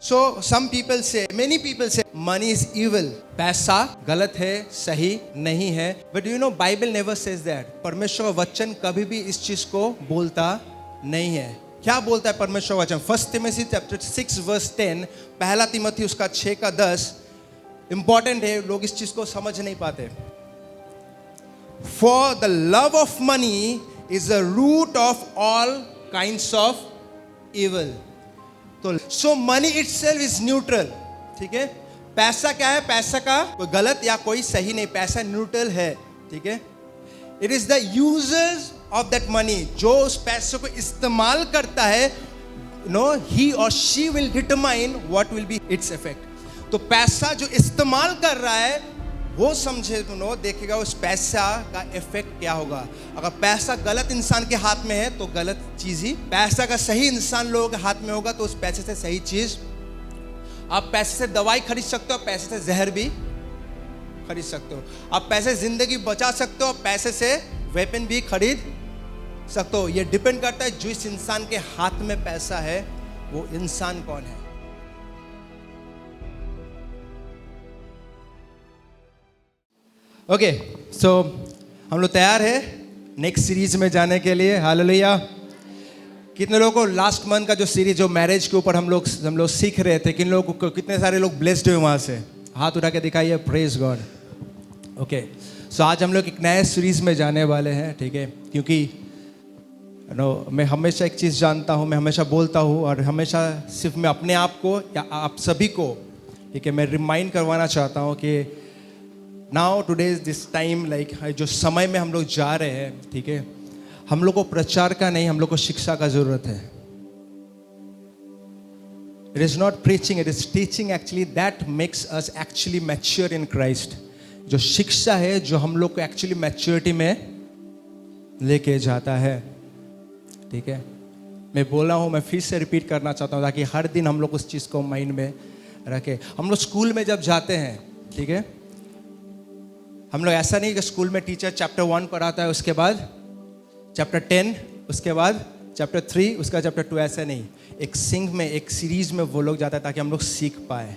So some people say, many people say, money is evil. पैसा गलत है, सही नहीं है. But you know, Bible never says that. परमेश्वर का वचन कभी भी इस चीज को बोलता नहीं है. क्या बोलता है परमेश्वर का वचन? 1 Timothy chapter 6 verse 10, पहला तिमोथी उसका 6 का 10. इंपॉर्टेंट है, लोग इस चीज को समझ नहीं पाते. For the love of money is the root of all kinds of evil. तो so money itself is neutral. ठीक है, पैसा क्या है? पैसा का कोई गलत या कोई सही नहीं, पैसा न्यूट्रल है. ठीक है, it is the users of that money, जो उस पैसे को इस्तेमाल करता है, नो ही और she will determine what will be its effect. तो पैसा जो इस्तेमाल कर रहा है वो समझे, नो देखेगा उस पैसा का इफेक्ट क्या होगा. अगर पैसा गलत इंसान के हाथ में है तो गलत चीज ही, पैसा का सही इंसान लोगों के हाथ में होगा तो उस पैसे से सही चीज. आप पैसे से दवाई खरीद सकते हो, पैसे से जहर भी खरीद सकते हो. आप पैसे से जिंदगी बचा सकते हो, पैसे से वेपन भी खरीद सकते हो. ये डिपेंड करता है जिस इंसान के हाथ में पैसा है वो इंसान कौन है. ओके, सो हम लोग तैयार है नेक्स्ट सीरीज में जाने के लिए. हालेलुया. कितने लोगों को लास्ट मंथ का जो सीरीज जो मैरिज के ऊपर हम लोग सीख रहे थे, किन लोगों को, कितने सारे लोग ब्लेस्ड हुए वहाँ से? हाथ उठा के दिखाइए. Praise God. ओके, सो आज हम लोग एक नए सीरीज में जाने वाले हैं. ठीक है, क्योंकि मैं हमेशा एक चीज़ जानता हूँ, मैं हमेशा बोलता हूँ और हमेशा सिर्फ मैं अपने आप को या आप सभी को, ठीक है, मैं रिमाइंड करवाना चाहता हूँ कि now today this time, like जो समय में हम लोग जा रहे हैं, ठीक है, हम लोग को प्रचार का नहीं, हम लोग को शिक्षा का जरूरत है. It is not preaching, it is teaching. Actually that makes us actually mature in Christ. जो शिक्षा है जो हम लोग को एक्चुअली मैच्योरिटी में लेके जाता है. ठीक है, मैं बोला हूँ, मैं फिर से रिपीट करना चाहता हूँ ताकि हर दिन हम लोग उस चीज़ को माइंड में रखें. हम लोग स्कूल में जब जाते हैं, ठीक है, हम लोग ऐसा नहीं कि स्कूल में टीचर चैप्टर 1 पढ़ाता है, उसके बाद चैप्टर 10, उसके बाद चैप्टर 3, उसका चैप्टर 2, ऐसा नहीं. एक सिंक में, एक सीरीज में वो लोग जाता है ताकि हम लोग सीख पाए.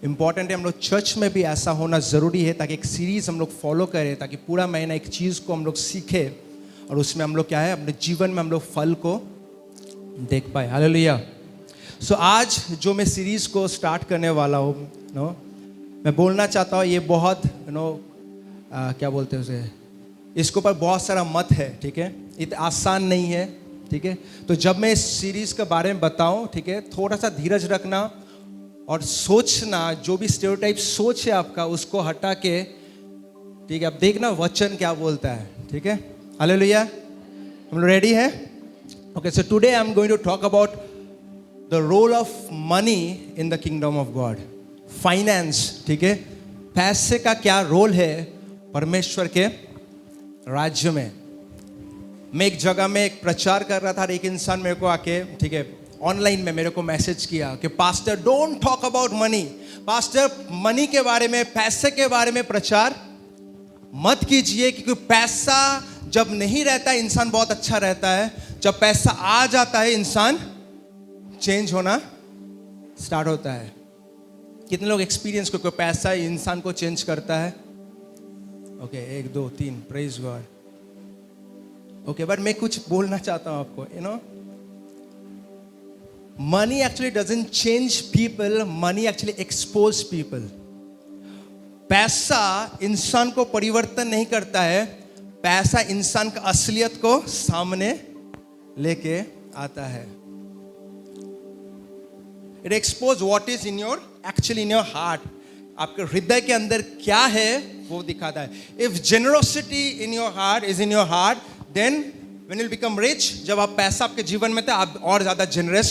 इंपॉर्टेंट है, हम लोग चर्च में भी ऐसा होना ज़रूरी है ताकि एक सीरीज हम लोग फॉलो करें, ताकि पूरा महीना एक चीज़ को हम लोग सीखें और उसमें हम लोग क्या है, अपने जीवन में हम लोग फल को देख पाए. हालेलुया. सो आज जो मैं सीरीज को स्टार्ट करने वाला हूँ, नो, मैं बोलना चाहता हूँ, ये बहुत क्या बोलते हैं उसे, इसके ऊपर बहुत सारा मत है. ठीक है, इतना आसान नहीं है. ठीक है, तो जब मैं इस सीरीज के बारे में बताऊं, ठीक है, थोड़ा सा धीरज रखना और सोचना. जो भी स्टेरियोटाइप सोच है आपका, उसको हटा के, ठीक है, अब देखना वचन क्या बोलता है. ठीक है, हालेलुया. हम लोग रेडी है? Okay, so today I am going to talk about the role of money in the kingdom of God. Finance. ठीक है, पैसे का क्या रोल है परमेश्वर के राज्य में. मैं एक जगह में एक प्रचार कर रहा था, एक इंसान मेरे को आके, ठीक है, ऑनलाइन में मेरे को मैसेज किया कि pastor don't talk about money. Pastor money के बारे में, पैसे के बारे में प्रचार मत कीजिए, क्योंकि पैसा जब नहीं रहता है इंसान बहुत अच्छा रहता है, जब पैसा आ जाता है इंसान चेंज होना स्टार्ट होता है. कितने लोग एक्सपीरियंस को, पैसा इंसान को चेंज करता है? Okay, 1 2 3, praise God. Okay, but मैं कुछ बोलना चाहता हूं आपको. You know, money actually doesn't change people, money actually expose people. पैसा इंसान को परिवर्तन नहीं करता है, पैसा इंसान का असलियत को सामने लेके आता है. It expose what is in your, actually in your heart. आपके हृदय के अंदर क्या है वो दिखाता है. If generosity in your heart is in your heart, then when you become rich, जब आप पैसा आपके जीवन में था, आप और ज्यादा जेनरस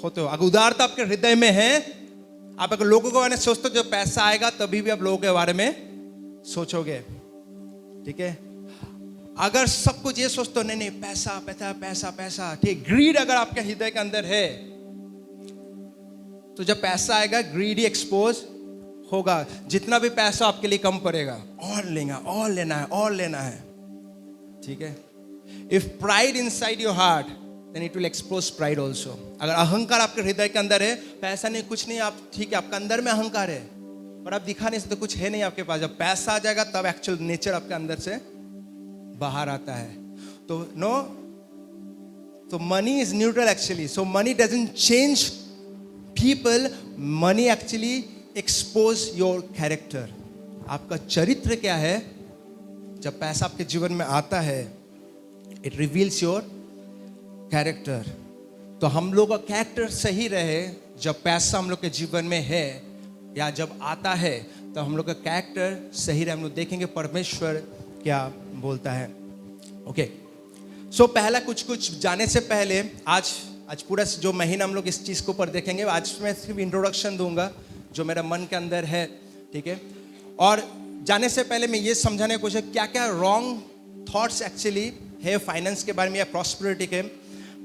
होते हो. अगर उदारता आपके हृदय में है, आप अगर लोगों के बारे में सोचते हो, जब पैसा आएगा तभी भी आप लोगों के बारे में सोचोगे. ठीक है, अगर सब कुछ ये सोचते हो, नहीं नहीं पैसा पैसा पैसा पैसा, ठीक, ग्रीड अगर आपके हृदय के अंदर है, तो जब पैसा आएगा ग्रीडी एक्सपोज होगा. जितना भी पैसा आपके लिए कम पड़ेगा, और लेना, और लेना है, और लेना है. ठीक है, if pride inside your heart, then it will expose pride also. अगर अहंकार आपके हृदय के अंदर है, पैसा नहीं कुछ नहीं, आप ठीक है आपका अंदर में अहंकार है पर आप दिखा नहीं सकते, कुछ है नहीं आपके पास. जब पैसा आ जाएगा तब एक्चुअल नेचर आपके अंदर से बाहर आता है. तो नो, तो money is neutral actually. So money doesn't change people, money actually expose your character. आपका चरित्र क्या है. जब पैसा आपके जीवन में आता है, इट रिवील्स योर कैरेक्टर. तो हम लोग का कैरेक्टर सही रहे जब पैसा हम लोग के जीवन में है या जब आता है, तो हम लोग का कैरेक्टर सही रहे. हम लोग देखेंगे परमेश्वर क्या बोलता है. ओके, सो पहला कुछ जाने से पहले आज पूरा जो महीना हम लोग इस चीज़ के ऊपर देखेंगे. आज मैं सिर्फ इंट्रोडक्शन दूंगा जो मेरा मन के अंदर है, ठीक है. और जाने से पहले मैं ये समझाने की कोशिश क्या क्या रॉन्ग थॉट्स एक्चुअली है फाइनेंस के बारे में या प्रॉस्पेरिटी के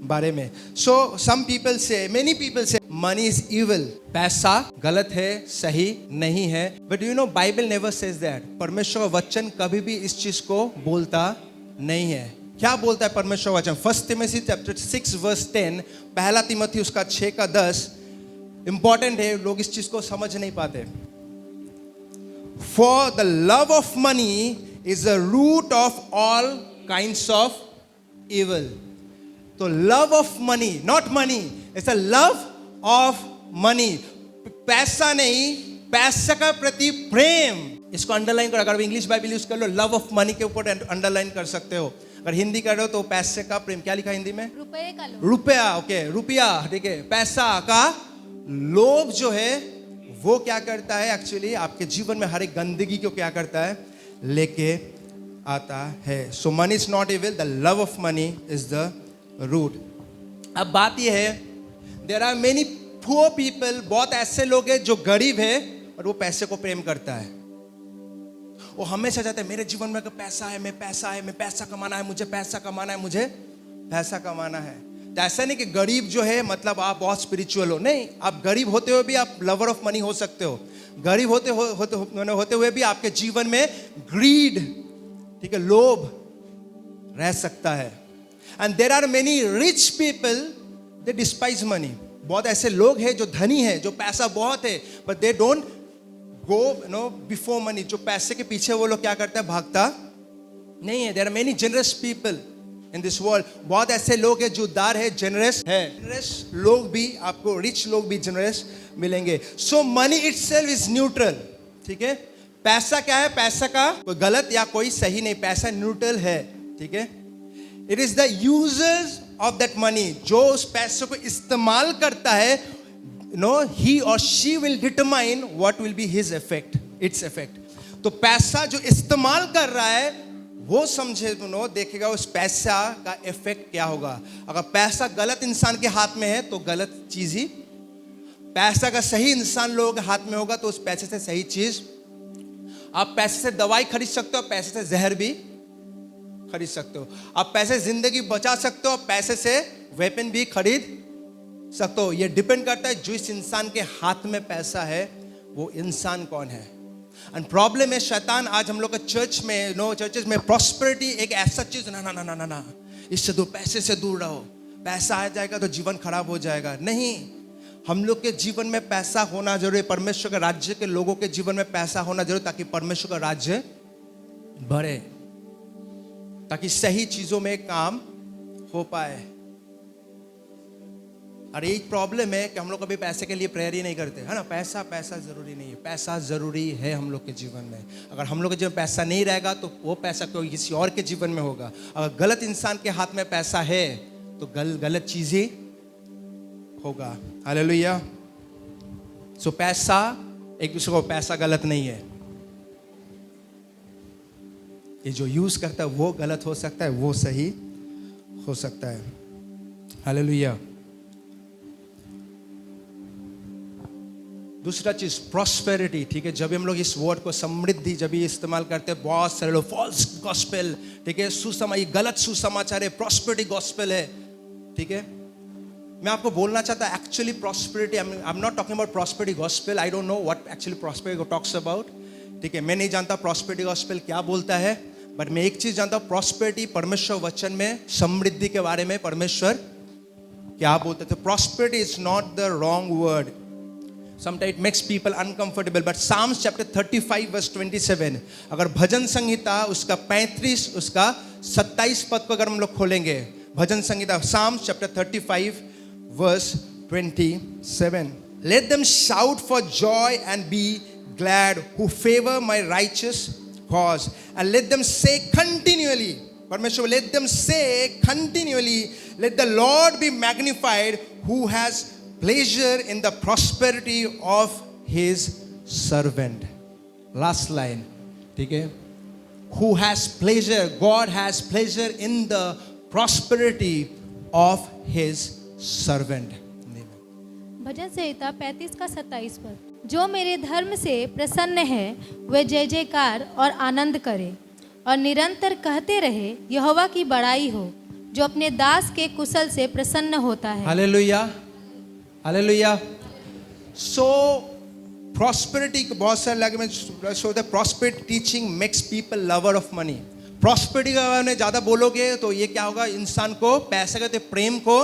बारे में. सो सम पीपल से, मेनी पीपल से मनी इज इविल. पैसा गलत है, सही नहीं है. But you know Bible never says that. परमेश्वर का वचन कभी भी इस चीज को बोलता नहीं है. क्या बोलता है परमेश्वर वचन? 1 तिमोथी चैप्टर 6 वर्स 10, पहला तिमोथी उसका 6 का 10 इंपॉर्टेंट है. लोग इस चीज को समझ नहीं पाते. For the love of money is the root of all kinds of evil. तो love of money, not money, it's a love of money. पैसा नहीं, पैसा का प्रति प्रेम. इसको अंडरलाइन करो. अगर इंग्लिश बाइबल यूज कर लो, लव ऑफ मनी के ऊपर अंडरलाइन कर सकते हो. अगर हिंदी कर रहे हो तो पैसे का प्रेम. क्या लिखा हिंदी में? रुपये का लोभ. रुपया, ओके, रुपया, ठीक है. पैसा का लोभ जो है वो क्या करता है एक्चुअली आपके जीवन में हर एक गंदगी को क्या करता है, लेके आता है. So money is not evil, the love of money is the root. अब बात ये है, there are many poor people. बहुत ऐसे लोग हैं जो गरीब है और वो पैसे को प्रेम करता है. वो हमेशा चाहते हैं मेरे जीवन में पैसा है, मैं पैसा कमाना है, मुझे पैसा कमाना है, मुझे पैसा कमाना है. तो ऐसा नहीं कि गरीब जो है मतलब आप बहुत स्पिरिचुअल हो. नहीं, आप गरीब होते हुए भी आप लवर ऑफ मनी हो सकते हो. गरीब होते हुए भी आपके जीवन में ग्रीड, ठीक है, लोभ रह सकता है. And there are many rich people they despise money. बहुत ऐसे लोग हैं जो धनी है, जो पैसा बहुत है, but they don't go no before money. जो पैसे के पीछे वो लोग क्या करता है, भागता नहीं है. There are many generous people in this world. बहुत ऐसे लोग हैं जो उदार है, जनरस है. जनरस लोग भी आपको, रिच लोग भी जनरस मिलेंगे. सो मनी इटसेल्फ इज न्यूट्रल, ठीक है. पैसा क्या है? पैसा का कोई गलत या कोई सही नहीं. पैसा न्यूट्रल है, ठीक है. It is the users of that money. जो उस पैसे को इस्तेमाल करता है, नो, ही और she will determine what will be his effect, its effect. तो पैसा जो इस्तेमाल कर रहा है वो समझे, नो, देखेगा उस पैसा का इफेक्ट क्या होगा. अगर पैसा गलत इंसान के हाथ में है तो गलत चीज ही. पैसा का सही इंसान लोगों के हाथ में होगा तो उस पैसे से सही चीज. आप पैसे से दवाई खरीद सकते हो, पैसे से जहर भी खरीद सकते हो. आप पैसे से जिंदगी बचा सकते हो, पैसे से वेपन भी खरीद सकते हो. ये डिपेंड करता है जो इस इंसान के हाथ में पैसा है वो इंसान कौन है. एंड प्रॉब्लम है, शैतान आज हम लोग का चर्च में, नो, चर्चेस में प्रॉस्पेरिटी एक ऐसा चीज, ना ना ना ना ना, इससे दूर, पैसे से दूर रहो, पैसा आ जाएगा तो जीवन खराब हो जाएगा. नहीं, हम लोग के जीवन में पैसा होना जरूरी है. परमेश्वर के राज्य के लोगों के जीवन में पैसा होना जरूरी, ताकि परमेश्वर का राज्य बढ़े, ताकि सही चीजों में काम हो पाए. और एक प्रॉब्लम है कि हम लोग कभी पैसे के लिए प्रेयर ही नहीं करते, है ना. पैसा जरूरी नहीं है. पैसा जरूरी है हम लोग के जीवन में. अगर हम लोग के जीवन में पैसा नहीं रहेगा तो वो पैसा कोई किसी और के जीवन में होगा. अगर गलत इंसान के हाथ में पैसा है तो गलत चीज ही होगा. हालेलुया. सो पैसा, एक दूसरे को, पैसा गलत नहीं है. ये जो यूज करता है वो गलत हो सकता है, वो सही हो सकता है. हालेलुया. दूसरा चीज प्रॉस्पेरिटी, ठीक है. जब हम लोग इस वर्ड को समृद्धि जब ये इस्तेमाल करते हैं, बहुत सारे लोग फॉल्स गॉस्पेल, ठीक है, ये गलत सुसमाचार है, प्रॉस्पेरिटी गॉस्पेल है, ठीक है. मैं आपको बोलना चाहता हूं actually prosperity, I am not talking about prosperity gospel. I don't know what actually prosperity talks about, ठीक है. मैं नहीं जानता प्रॉस्पेरिटी गॉस्पेल क्या बोलता है, बट मैं एक चीज जानता हूं, प्रॉस्पेरिटी परमेश्वर वचन में समृद्धि के बारे में परमेश्वर क्या बोलते थे, prosperity is not the wrong word, sometimes it makes people uncomfortable, but Psalms chapter 35 verse 27, अगर भजन संहिता उसका 35 उसका 27 पद को अगर हम लोग खोलेंगे, भजन संहिता Psalms chapter 35 verse 27, let them shout for joy and be glad who favor my righteous cause, and let them say continually, परमेश्वर, let them say continually, let the Lord be magnified who has pleasure in the prosperity of his servant. Last line, ठीक है, who has pleasure, God has pleasure in the prosperity of his servant. भजन संहिता 35 का 27 पद, जो मेरे धर्म से प्रसन्न है वे जय जयकार और आनंद करे और निरंतर कहते रहे यहोवा की बड़ाई हो, जो अपने दास के कुशल से प्रसन्न होता है। Hallelujah, hallelujah. सो प्रॉस्पेरिटी के बहुत सारे लगे में सोचते हैं, prosperity teaching makes people lover of money. Prosperity के बारे में ज़्यादा बोलोगे तो ये क्या होगा, इंसान को पैसे के प्रेम को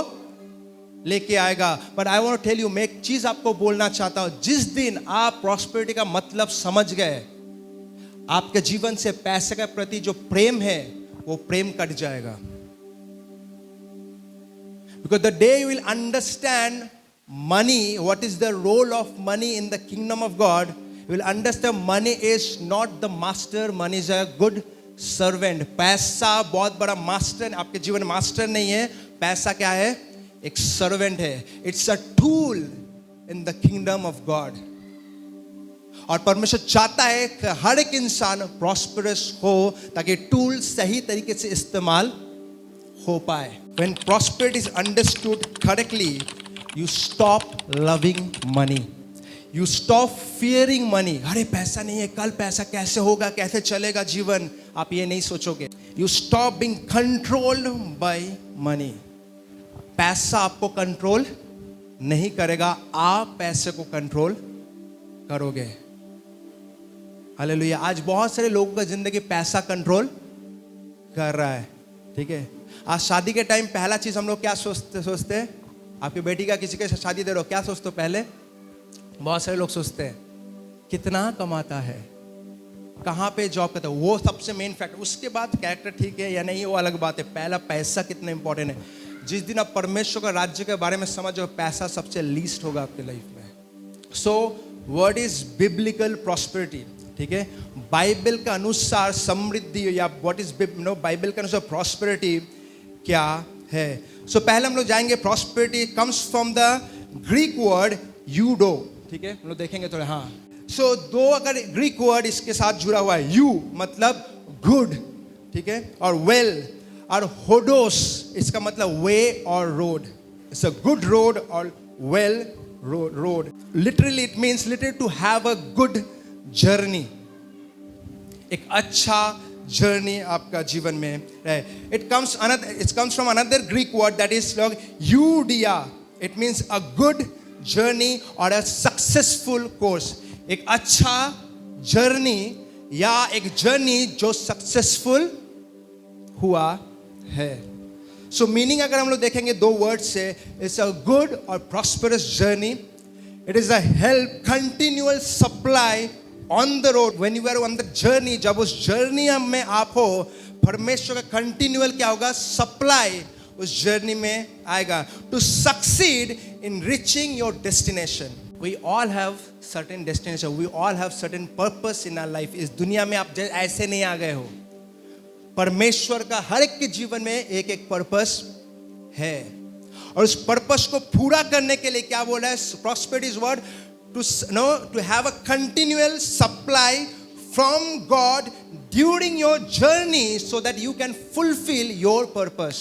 लेके आएगा। But I want to tell you, मैं एक चीज आपको बोलना चाहता हूं, जिस दिन आप प्रॉस्पेरिटी का मतलब समझ गए, आपके जीवन से पैसे के प्रति जो प्रेम है वो प्रेम कट जाएगा। Because the day you will understand money, what is the role of money in the kingdom of God, you will understand money is not the master, money is a good servant. पैसा बहुत बड़ा master आपके जीवन में master नहीं है, पैसा क्या है, एक सर्वेंट है। It's a tool in the kingdom of God. और परमेश्वर चाहता है कि हर एक इंसान प्रॉस्परस हो ताकि टूल सही तरीके से इस्तेमाल हो पाए। When prosperity is understood correctly, you stop loving money, you stop fearing money. अरे पैसा नहीं है, कल पैसा कैसे होगा, कैसे चलेगा जीवन, आप ये नहीं सोचोगे। You stop being controlled by money. पैसा आपको कंट्रोल नहीं करेगा, आप पैसे को कंट्रोल करोगे। हालेलुया। आज बहुत सारे लोगों का जिंदगी पैसा कंट्रोल कर रहा है, ठीक है। आज शादी के टाइम पहला चीज हम लोग क्या सोचते हैं, आपकी बेटी का किसी के शादी दे रहे हो, क्या सोचते हो पहले, बहुत सारे लोग सोचते हैं कितना कमाता है, कहाँ पे जॉब करता है, वो सबसे मेन फैक्टर। उसके बाद कैरेक्टर ठीक है या नहीं वो अलग बात है, पहला पैसा कितना इंपॉर्टेंट है। जिस दिन आप परमेश्वर का राज्य के बारे में समझो, पैसा सबसे लीस्ट होगा आपके लाइफ में। So what is biblical prosperity, ठीक है, बाइबल के अनुसार समृद्धि या व्हाट इज बाइबल के अनुसार प्रॉस्पेरिटी क्या है। सो पहले हम लोग जाएंगे, prosperity comes from the Greek word eudo, ठीक है, हम लोग देखेंगे थोड़ा। हाँ, सो दो अगर ग्रीक वर्ड इसके साथ जुड़ा हुआ है, यू मतलब गुड, ठीक है, और वेल, और होडोस इसका मतलब वे और road. It's a good road और well road. Literally it means literally to have a good journey, एक अच्छा जर्नी आपका जीवन में है। It comes from another Greek word that is eudia. It means a good journey और a successful course, एक अच्छा जर्नी या एक जर्नी जो सक्सेसफुल हुआ है। सो मीनिंग अगर हम लोग देखेंगे दो वर्ड से, इट्स अ गुड और prosperous journey. It is a help, continual supply on the road, when you are on the journey, जब उस जर्नी में आप हो, परमेश्वर का कंटिन्यूअल क्या होगा, सप्लाई उस जर्नी में आएगा। To succeed in reaching your destination, we all have certain destination, we all have certain purpose in our life. इस दुनिया में आप ऐसे नहीं आ गए हो, परमेश्वर का हर एक के जीवन में एक एक पर्पस है, और उस पर्पस को पूरा करने के लिए क्या बोला है, prosperity is word to have a continual supply from God during your journey so that you can fulfill your purpose.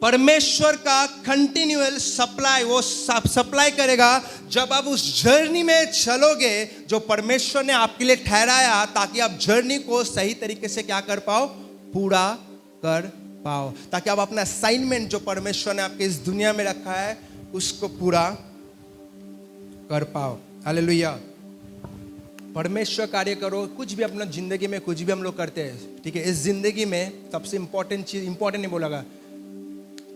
परमेश्वर का कंटिन्यूअल सप्लाई वो सप्लाई करेगा जब आप उस जर्नी में चलोगे जो परमेश्वर ने आपके लिए ठहराया, ताकि आप जर्नी को सही तरीके से क्या कर पाओ, पूरा कर पाओ, ताकि आप अपना असाइनमेंट जो परमेश्वर ने आपके इस दुनिया में रखा है उसको पूरा कर पाओ। हालेलुया। परमेश्वर कार्य करो, कुछ भी अपना जिंदगी में कुछ भी हम लोग करते हैं, ठीक है, इस जिंदगी में सबसे इंपॉर्टेंट चीज, इंपॉर्टेंट नहीं बोलागा,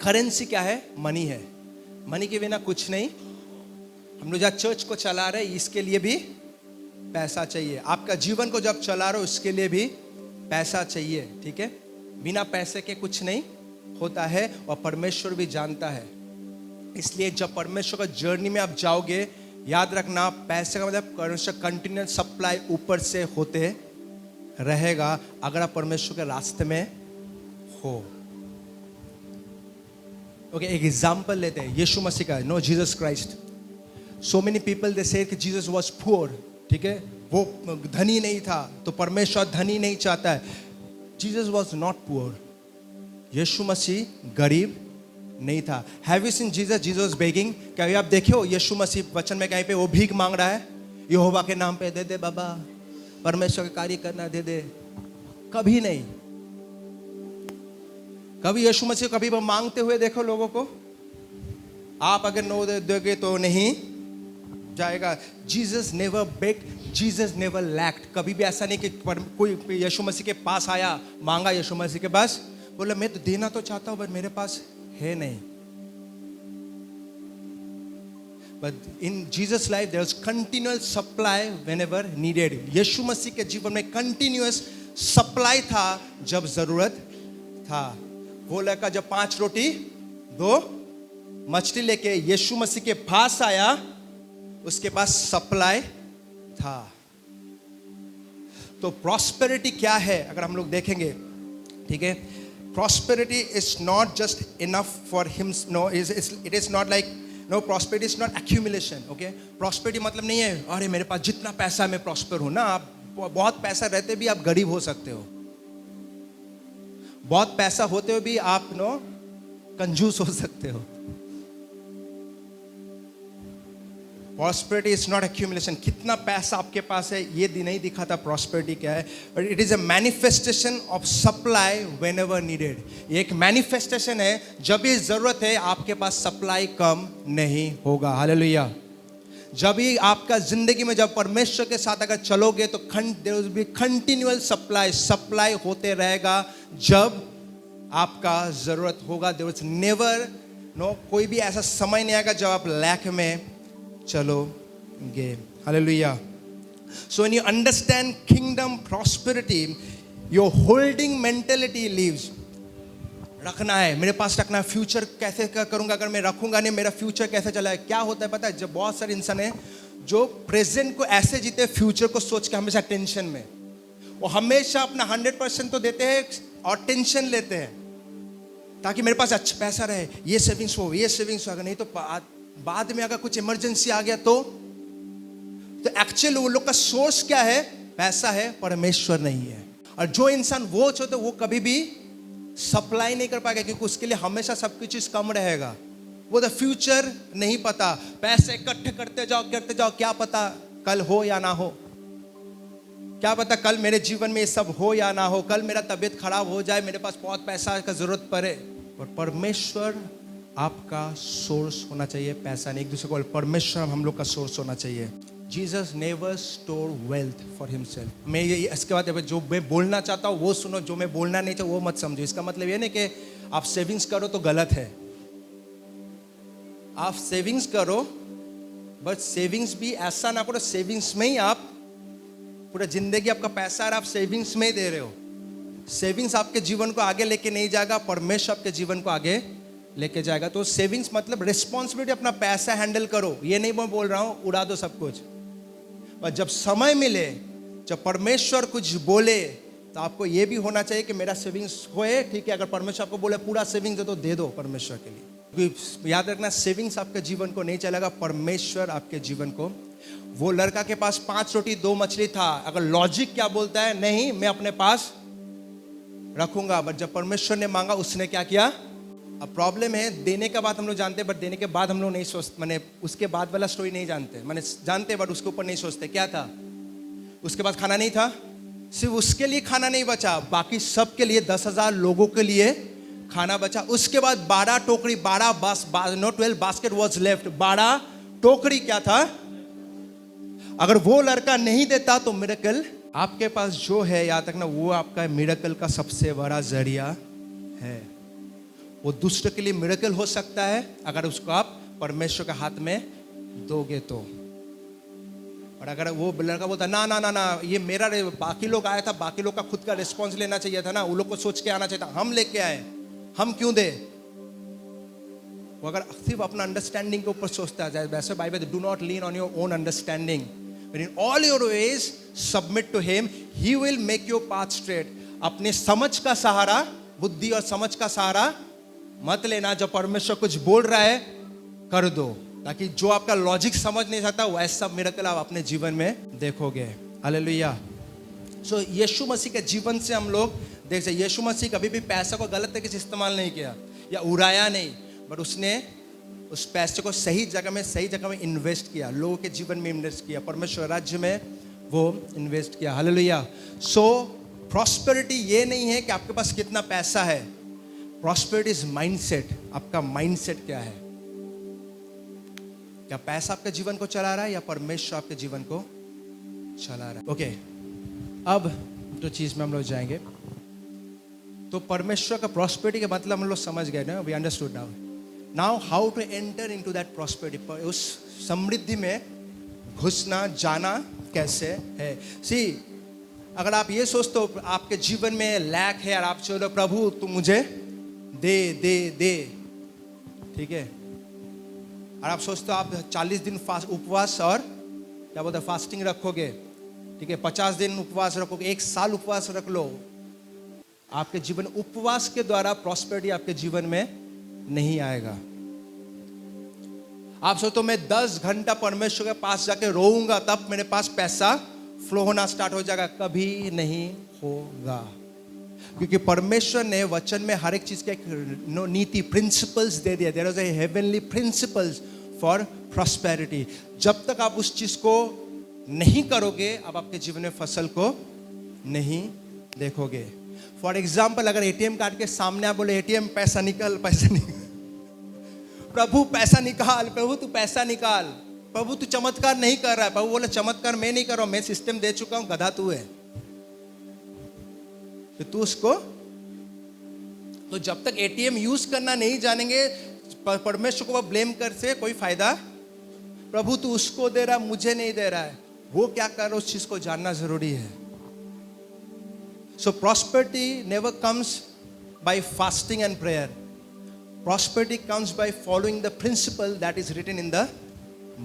करेंसी क्या है? मनी है। मनी के बिना कुछ नहीं। हम लोग जहाँ चर्च को चला रहे हैं इसके लिए भी पैसा चाहिए। आपका जीवन को जब चला रहे हो उसके लिए भी पैसा चाहिए, ठीक है? बिना पैसे के कुछ नहीं होता है और परमेश्वर भी जानता है। इसलिए जब परमेश्वर का जर्नी में आप जाओगे, याद रखना पैसे का मतलब परमेश्वर कंटिन्यूअस सप्लाई ऊपर से होते रहेगा अगर आप परमेश्वर के रास्ते में हो। ओके, एक एग्जाम्पल लेते हैं यीशु मसीह का, know Jesus Christ. So many people they से कि जीसस वाज पुअर, ठीक है? वो धनी नहीं था, तो परमेश्वर धनी नहीं चाहता है। Jesus was not poor. यीशु मसीह गरीब नहीं था। Have you seen Jesus? Jesus was begging. क्या आप देखे हो यीशु मसीह वचन में कहीं पे वो भीख मांग रहा है? यहोवा के नाम पे दे दे बाबा, परमेश्वर का कार्य करना दे दे। कभी नहीं। कभी यीशु मसीह कभी वो मांगते हुए देखो लोगों को? आप अगर नो दोगे तो नहीं जाएगा। Jesus never bagged, Jesus never lacked. कभी भी ऐसा नहीं कि कोई यीशु मसीह के पास आया, मांगा यीशु मसीह के पास, बोला मैं तो देना तो चाहता हूं पर मेरे पास है नहीं। But in Jesus' life there was continual supply whenever needed. यीशु मसीह के जीवन में continuous supply था जब जरूरत था। वो लड़का जब 5 रोटी 2 मछली लेके यीशु मसीह के पास आया, उसके पास सप्लाई था। तो प्रॉस्पेरिटी क्या है अगर हम लोग देखेंगे, ठीक है? Prosperity is not just enough for him, no, it is not like, no, prosperity is not accumulation. Okay, prosperity मतलब नहीं है अरे मेरे पास जितना पैसा मैं प्रॉस्पर हूं ना। आप बहुत पैसा रहते भी आप गरीब हो सकते हो, बहुत पैसा होते हुए भी आप कंजूस हो सकते हो। Prosperity is not accumulation. कितना पैसा आपके पास है ये नहीं दिखाता प्रॉस्पेरिटी क्या है, but it is a manifestation of supply when ever needed. ये एक मैनिफेस्टेशन है, जब भी जरूरत है आपके पास सप्लाई कम नहीं होगा। हालेलुया। जब भी आपका जिंदगी में जब परमेश्वर के साथ अगर चलोगे तो there will be continual supply होते रहेगा जब आपका जरूरत होगा। देयर इज नेवर कोई भी ऐसा समय नहीं आएगा जब आप लैक में चलोगे। Hallelujah. So when you understand kingdom prosperity, your holding mentality leaves. रखना है, मेरे पास रखना है। फ्यूचर कैसे करूंगा? अगर मैं रखूंगा नहीं मेरा फ्यूचर कैसे चला है? क्या होता है पता है? जब बहुत सारे इंसान हैं जो प्रेजेंट को ऐसे जीते, फ्यूचर को सोच के हमेशा टेंशन में, वो हमेशा अपना 100% तो देते हैं और टेंशन लेते हैं ताकि मेरे पास अच्छा पैसा रहे, ये सेविंग्स हो, ये सेविंग्स हो। अगर नहीं तो बाद में अगर कुछ इमरजेंसी आ गया तो एक्चुअली वो लोग का सोर्स क्या है? पैसा है, परमेश्वर नहीं है। और जो इंसान वो चाहते वो कभी भी सप्लाई नहीं कर पाएगा क्योंकि उसके लिए हमेशा सब कुछ चीज कम रहेगा। वो तो फ्यूचर नहीं पता, पैसे इकट्ठे करते जाओ, क्या पता कल हो या ना हो, क्या पता कल मेरे जीवन में ये सब हो या ना हो, कल मेरा तबीयत खराब हो जाए, मेरे पास बहुत पैसा का जरूरत पड़े। और परमेश्वर आपका सोर्स होना चाहिए, पैसा नहीं। एक दूसरे को परमेश्वर हम लोग का सोर्स होना चाहिए। Jesus never store wealth for himself. मैं ये इसके बाद जो मैं बोलना चाहता हूँ वो सुनो, जो मैं बोलना नहीं चाहता वो मत समझो। इसका मतलब ये नहीं कि आप सेविंग्स करो तो गलत है। आप सेविंग्स करो, बट सेविंग्स भी ऐसा ना करो सेविंग्स में ही आप पूरा जिंदगी आपका पैसा आप सेविंग्स में ही दे रहे हो। सेविंग्स आपके जीवन को आगे लेके नहीं जाएगा, परमेश्वर आपके जीवन को आगे लेके जाएगा। तो सेविंग्स मतलब रिस्पॉन्सिबिलिटी, अपना पैसा हैंडल करो। ये नहीं मैं बोल रहा हूँ उड़ा दो सब कुछ, पर जब समय मिले, जब परमेश्वर कुछ बोले तो आपको ये भी होना चाहिए कि मेरा सेविंग्स होए। ठीक है, अगर परमेश्वर आपको बोले पूरा सेविंग्स दे तो दे दो परमेश्वर के लिए। याद रखना, सेविंग्स आपके जीवन को नहीं चलेगा, परमेश्वर आपके जीवन को। वो लड़का के पास 5 रोटी 2 मछली था। अगर लॉजिक क्या बोलता है? नहीं मैं अपने पास रखूंगा, बट जब परमेश्वर ने मांगा उसने क्या किया? अब प्रॉब्लम है, देने का बात हम लोग जानते हैं, बट देने के बाद हम लोग नहीं सोचते, मैंने उसके बाद वाला स्टोरी नहीं जानते, मैंने जानते बट उसके ऊपर नहीं सोचते। क्या था उसके पास? खाना नहीं था। सिर्फ उसके लिए खाना नहीं बचा, बाकी सब के लिए 10,000 लोगों के लिए खाना बचा। उसके बाद 12 टोकरी, 12 बास्केट वॉज लेफ्ट। 12 टोकरी क्या था? अगर वो लड़का नहीं देता तो मिरेकल आपके पास जो है, याद रखना, वो आपका मिरेकल का सबसे बड़ा जरिया है। वो दूसरे के लिए मिरेकल हो सकता है अगर उसको आप परमेश्वर के हाथ में दोगे तो। और अगर वो लड़का बोलता ना ना ना ना ये मेरा बाकी लोग आया था, बाकी लोग का खुद का रिस्पॉन्स लेना चाहिए था ना, वो लोग को सोच के आना चाहिए था, हम लेके आए, हम क्यों दे। वो अगर सिर्फ अपना अंडरस्टैंडिंग के ऊपर सोचता है, वैसे Bible do not lean on your own understanding but in all your ways submit to him, he will make your path straight. अपने समझ का सहारा, बुद्धि और समझ का सहारा मत लेना। जब परमेश्वर कुछ बोल रहा है कर दो, ताकि जो आपका लॉजिक समझ नहीं सकता वैसा मिरेकल आप अपने जीवन में देखोगे। हालेलुया। सो यीशु मसीह के जीवन से हम लोग देख सकते, यीशु मसीह कभी भी पैसा को गलत तरीके से इस्तेमाल नहीं किया या उड़ाया नहीं, बट उसने उस पैसे को सही जगह में इन्वेस्ट किया, लोगों के जीवन में इन्वेस्ट किया, परमेश्वर राज्य में वो इन्वेस्ट किया। हालेलुया। सो प्रॉस्पेरिटी ये नहीं है कि आपके पास कितना पैसा है, प्रॉस्पेरिटी इज माइंडसेट। आपका माइंडसेट क्या है? क्या पैसा आपके जीवन को चला रहा है या परमेश्वर आपके जीवन को चला रहा है? ओके, अब जो चीज में हम लोग जाएंगे, तो परमेश्वर का प्रॉस्पेरिटी का मतलब हम लोग समझ गए ना, we understood now how to enter into that prosperity. उस समृद्धि में घुसना, जाना कैसे है। सी, अगर आप ये सोचते हो आपके जीवन में लैक है और आप चलो प्रभु तू मुझे दे दे दे, ठीक है, और आप सोचते हो आप 40 दिन उपवास और क्या बोलते हैं फास्टिंग रखोगे, ठीक है, 50 दिन उपवास रखोगे, 1 साल उपवास रख लो, आपके जीवन उपवास के द्वारा प्रॉस्पेरिटी आपके जीवन में नहीं आएगा। आप सोचो मैं 10 घंटा परमेश्वर के पास जाके रोऊंगा तब मेरे पास पैसा फ्लो होना स्टार्ट हो जाएगा, कभी नहीं होगा। क्योंकि परमेश्वर ने वचन में हर एक चीज के एक नीति, प्रिंसिपल्स दे दिया। There is a heavenly principles for prosperity. जब तक आप उस चीज को नहीं करोगे आप आपके जीवन में फसल को नहीं देखोगे। फॉर एग्जाम्पल, अगर एटीएम कार्ड के सामने आप बोले एटीएम पैसा निकाल, पैसा निकाल, प्रभु पैसा निकाल, प्रभु तू पैसा निकाल, प्रभु तू चमत्कार नहीं कर रहा है, प्रभु बोले चमत्कार मैं नहीं कर रहा हूं, मैं सिस्टम दे चुका हूं, गधा तू है, तो तू उसको, तो जब तक एटीएम यूज करना नहीं जानेंगे परमेश्वर को ब्लेम कर से कोई फायदा। प्रभु तू उसको दे रहा मुझे नहीं दे रहा है, वो क्या कर रहा है उस चीज को जानना जरूरी है। So prosperity never comes by fasting and prayer, prosperity comes by following the principle that is written in the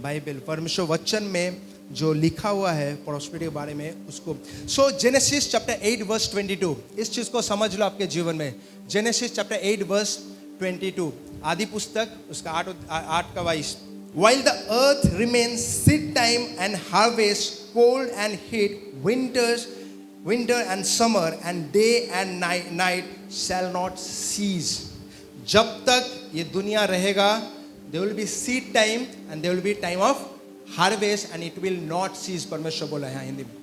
Bible. परमेश्वर वचन में जो लिखा हुआ है प्रॉस्पेरिटी के बारे में उसको। सो जेनेसिस चैप्टर 8 वर्स 22, इस चीज को समझ लो आपके जीवन में। जेनेसिस चैप्टर 8 वर्स 22, आदि पुस्तक उसका 8 का 22। While the earth remains seed time and harvest, cold and heat, winter and summer, and day and night shall not cease. जब तक ये दुनिया रहेगा, there will be seed time and there will be time of harvest and it will not cease। परमेश्वर बोला है हिंदी में।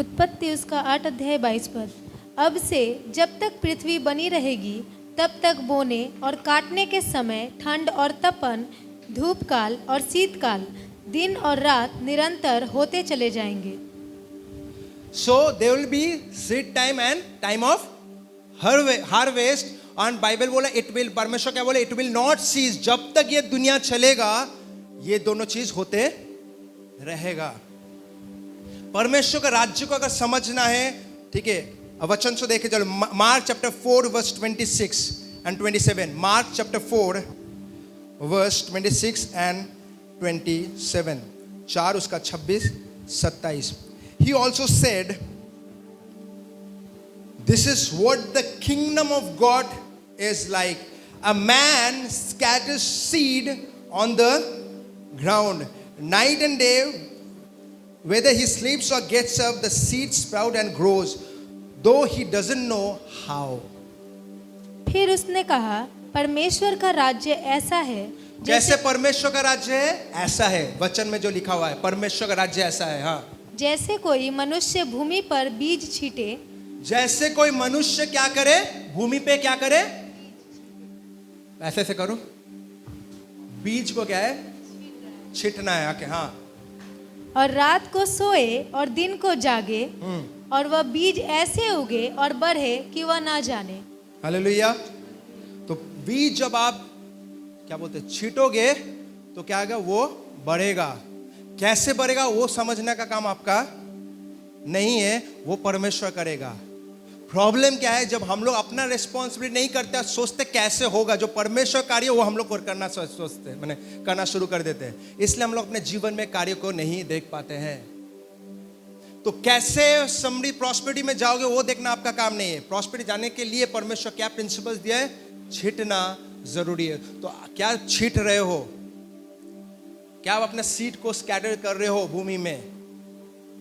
उत्पत्ति उसका 8 अध्याय 22 पद। अब से जब तक पृथ्वी बनी रहेगी तब तक बोने और काटने के समय ठंड और तपन, धूप काल और शीतकाल, दिन और रात निरंतर होते चले जाएंगे। So there will be seed time and time of harvest। और बाइबल बोला इट विल, परमेश्वर क्या बोले, इट विल नॉट सीज। जब तक ये दुनिया चलेगा ये दोनों चीज होते रहेगा। परमेश्वर का राज्य को अगर समझना है, ठीक है, वचन से देखे चलो, Mark chapter 4 verse 26 and 27। Mark chapter 4 verse 26 and 27, 4 उसका 26 27। He also said, this is what the kingdom of God is like. A man scatters seed on the ground. Night and day, whether he sleeps or gets up, the seed sprouts and grows, though he doesn't know how. फिर उसने कहा, परमेश्वर का राज्य ऐसा है जैसे परमेश्वर का राज्य है ऐसा है। वचन में जो लिखा हुआ है परमेश्वर का राज्य ऐसा है। हाँ, जैसे कोई मनुष्य भूमि पर बीज छीटे, जैसे कोई मनुष्य क्या करे, भूमि पे क्या करे, ऐसे से करो, बीज को क्या है, छिटना है। आके हाँ, और रात को सोए और दिन को जागे, और वह बीज ऐसे उगे और बढ़े कि वह ना जाने। हालेलुया। तो बीज जब आप क्या बोलते हैं छीटोगे तो क्या होगा, वो बढ़ेगा। कैसे बढ़ेगा वो समझने का काम आपका नहीं है, वो परमेश्वर करेगा। प्रॉब्लम क्या है, जब हम लोग अपना रिस्पॉन्सिबिलिटी नहीं करते, सोचते कैसे होगा, जो परमेश्वर कार्य वो हम लोग को करना सोचते मैंने करना शुरू कर देते हैं, इसलिए हम लोग अपने जीवन में कार्य को नहीं देख पाते हैं। तो कैसे समृद्धि प्रॉस्पेरिटी में जाओगे वो देखना आपका काम नहीं है। प्रॉस्पेरिटी जाने के लिए परमेश्वर क्या प्रिंसिपल्स दिया है, छीटना जरूरी है। तो क्या छीट रहे हो, क्या आप अपने सीड को स्कैटर कर रहे हो भूमि में,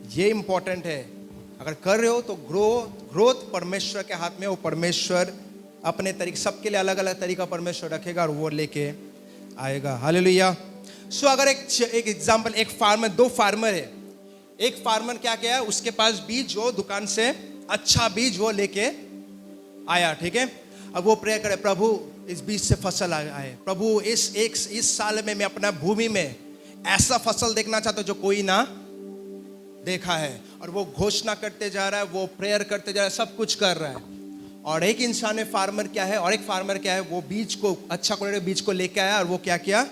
ये इंपॉर्टेंट है। अगर कर रहे हो तो ग्रोथ परमेश्वर के हाथ में, वो परमेश्वर अपने तरीके, सबके लिए अलग अलग तरीका परमेश्वर रखेगा और वो लेके आएगा। हालेलुया। सो अगर एक एग्जांपल, एक फार्मर, दो फार्मर है। एक फार्मर क्या किया है, उसके पास बीज, जो दुकान से अच्छा बीज वो लेके आया, ठीक है। अब वो प्रे करे, प्रभु इस बीज से फसल आए, प्रभु इस साल में मैं अपना भूमि में ऐसा फसल देखना चाहता हूं जो कोई ना देखा है। और वो घोषणा करते जा रहा है, वो प्रेयर करते जा रहा है, सब कुछ कर रहा है। और एक इंसान में फार्मर क्या है, और एक फार्मर क्या है, वो बीज को, अच्छा क्वालिटी बीज को लेके आया और वो क्या किया,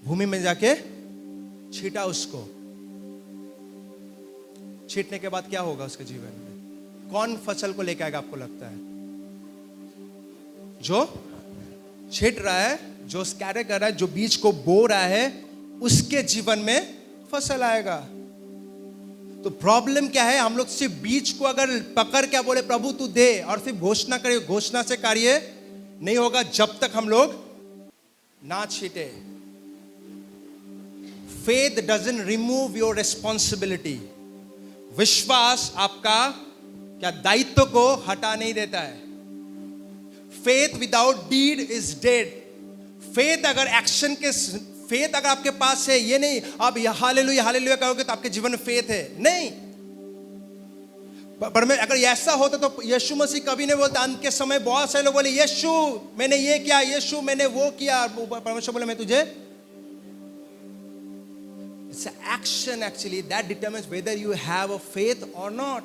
भूमि में जाके छीटा उसको। छीटने के बाद क्या होगा उसके जीवन में, कौन फसल को लेके आएगा आपको लगता है? जो छीट रहा है, जो स्कैटर कर रहा है, जो बीज को बो रहा है, उसके जीवन में फसल आएगा। तो प्रॉब्लम क्या है, हम लोग सिर्फ बीज को अगर पकड़ क्या बोले प्रभु तू दे और सिर्फ घोषणा करे, घोषणा से कार्य नहीं होगा जब तक हम लोग ना छीटे। Faith doesn't remove your responsibility. विश्वास आपका क्या दायित्व को हटा नहीं देता है। Faith without deed is dead. Faith अगर एक्शन के, फेथ अगर आपके पास है, ये नहीं आप हालेलुया हालेलुया कहोगे तो आपके जीवन में फेथ है, नहीं। पर मैं अगर ऐसा होता तो यीशु मसीह कभी नहीं बोलता। अंत के समय बहुत सारे लोग बोले यीशु मैंने ये किया, यीशु मैंने वो किया, परमेश्वर बोले मैं तुझे। It's action actually that determines whether you have a faith और नॉट।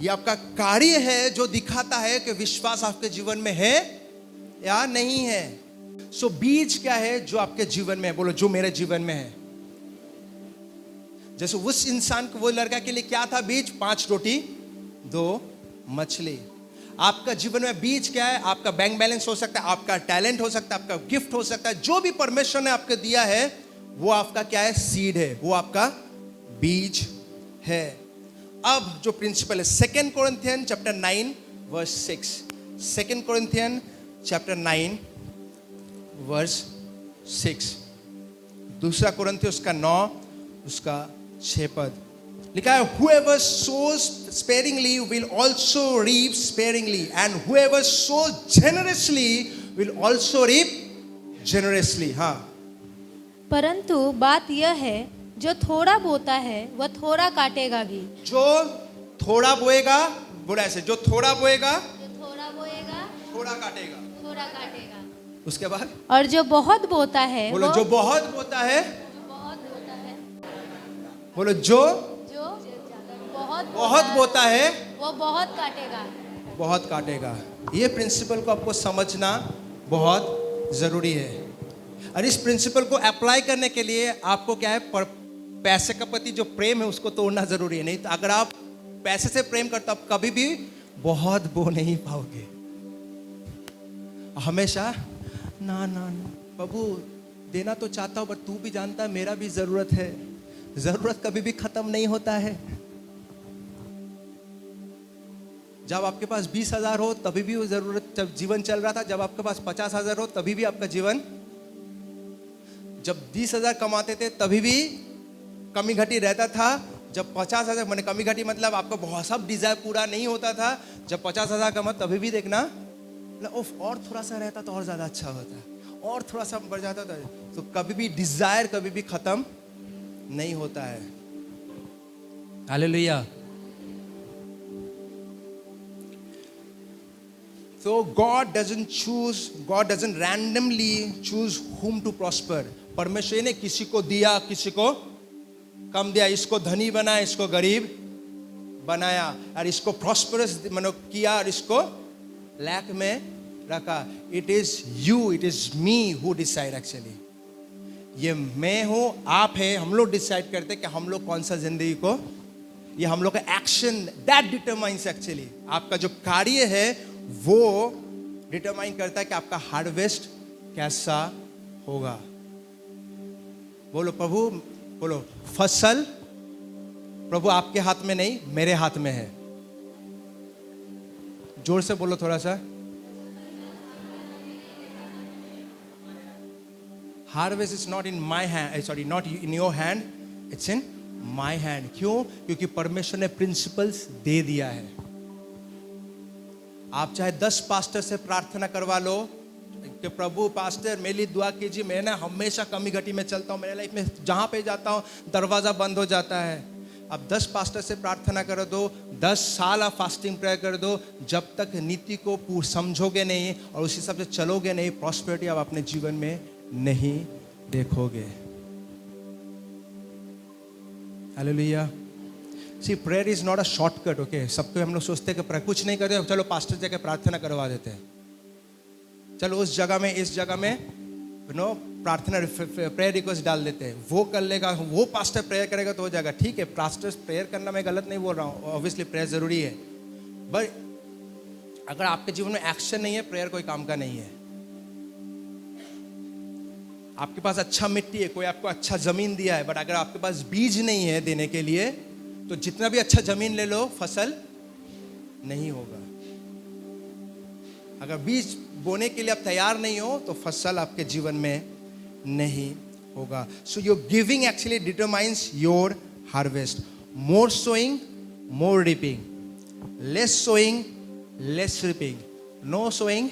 ये आपका कार्य है जो दिखाता है कि विश्वास आपके जीवन में है या नहीं है। सो बीज क्या है जो आपके जीवन में है, बोलो जो मेरे जीवन में है। जैसे उस इंसान को, वो लड़का के लिए क्या था बीज, 5 रोटी 2 मछली। आपका जीवन में बीज क्या है, आपका बैंक बैलेंस हो सकता है, आपका टैलेंट हो सकता है, आपका गिफ्ट हो सकता है, जो भी परमेश्वर ने आपको दिया है वो आपका क्या है, सीड है, वो आपका बीज है। अब जो प्रिंसिपल है 2 Corinthian chapter 9 verse 6, 2 Corinthian chapter 9 verse 6, 2 Corinthian उसका 9 उसका 6 पद लिखा है, whoever sows sparingly will also reap sparingly and whoever sows generously will also reap generously। हाँ, परंतु बात यह है जो थोड़ा बोता है वह थोड़ा काटेगा भी। जो थोड़ा बोएगा, बोला ऐसे, जो थोड़ा बोएगा जो थोड़ा बोएगा थोड़ा काटेगा। थोड़ा काटेगा। उसके बाद और जो बहुत बोता है बोलो, जो बहुत बोता है, बहुत बोता है, बोलो जो जो बहुत बोता है वो बहुत काटेगा। बहुत काटेगा। ये प्रिंसिपल को आपको समझना बहुत जरूरी है। और इस प्रिंसिपल को अप्लाई करने के लिए आपको क्या है, पैसे का प्रति जो प्रेम है उसको तोड़ना जरूरी है। नहीं तो अगर आप पैसे से प्रेम करते हो आप कभी भी बहुत बो नहीं पाओगे। हमेशा ना ना ना प्रभु देना तो चाहता हूं, बट तू भी जानता है मेरा भी जरूरत है। जरूरत कभी भी खत्म नहीं होता है। जब आपके पास 20,000 हो तभी भी वो जरूरत, जब जीवन चल रहा था, जब आपके पास 50,000 हो तभी भी आपका जीवन, जब 20,000 कमाते थे तभी भी कमी घटी रहता था, जब 50,000 मैंने कमी घटी मतलब आपका बहुत सब डिजायर पूरा नहीं होता था, जब 50,000 कमा तभी भी देखना और थोड़ा सा रहता तो और ज्यादा अच्छा होता, और थोड़ा सा बढ़ जाता था। तो कभी भी डिजायर कभी भी खत्म नहीं होता है। Hallelujah. So God doesn't randomly choose whom to prosper। परमेश्वर ने किसी को दिया, किसी को कम दिया, इसको धनी बनाया, इसको गरीब बनाया, और इसको प्रॉस्परस किया और इसको लैक में रखा. It is you, it is me who decide actually. ये मैं हूं, आप है, हम लोग डिसाइड करते हैं कि हम लोग कौन सा जिंदगी को, ये हम लोग का एक्शन दैट डिटरमाइंस एक्चुअली. आपका जो कार्य है वो डिटरमाइन करता है कि आपका हार्वेस्ट कैसा होगा. बोलो प्रभु, बोलो फसल प्रभु आपके हाथ में नहीं, मेरे हाथ में है. जोर से बोलो थोड़ा सा. Harvest is not in my hand, sorry not in your hand, it's in my hand. क्यों? क्योंकि परमेश्वर ने प्रिंसिपल्स दे दिया है. आप चाहे 10 पास्टर से प्रार्थना करवा लो कि प्रभु पास्टर मेरे लिए दुआ कीजिए, मैं ना हमेशा कमी घटी में चलता हूँ, मेरे लाइफ में जहाँ पे जाता हूँ दरवाज़ा बंद हो जाता है. आप 10 पास्टर से प्रार्थना कर दो, 10 साल आप फास्टिंग प्रेयर कर दो, जब तक नीति को समझोगे नहीं और उस हिसाब से चलोगे नहीं, प्रॉस्पेरिटी आप अपने जीवन में नहीं देखोगे. Hallelujah. See prayer is not a shortcut. Okay, सबको हम लोग सोचते हैं कि कुछ नहीं करते, चलो पास्टर जाके प्रार्थना करवा देते हैं, चलो उस जगह में इस जगह में प्रार्थना प्रेयर रिक्वेस्ट डाल देते हैं, वो कर लेगा, वो पास्टर प्रेयर करेगा तो हो जाएगा. ठीक है, पास्टर प्रेयर करना मैं गलत नहीं बोल रहा हूँ, ऑब्वियसली प्रेयर जरूरी है, बट अगर आपके जीवन में एक्शन नहीं है, प्रेयर कोई काम का नहीं है. आपके पास अच्छा मिट्टी है, कोई आपको अच्छा जमीन दिया है, बट अगर आपके पास बीज नहीं है देने के लिए, तो जितना भी अच्छा जमीन ले लो फसल नहीं होगा. अगर बीज बोने के लिए आप तैयार नहीं हो तो फसल आपके जीवन में नहीं होगा. So your giving actually determines your harvest. More sowing more reaping, less sowing less reaping, no sowing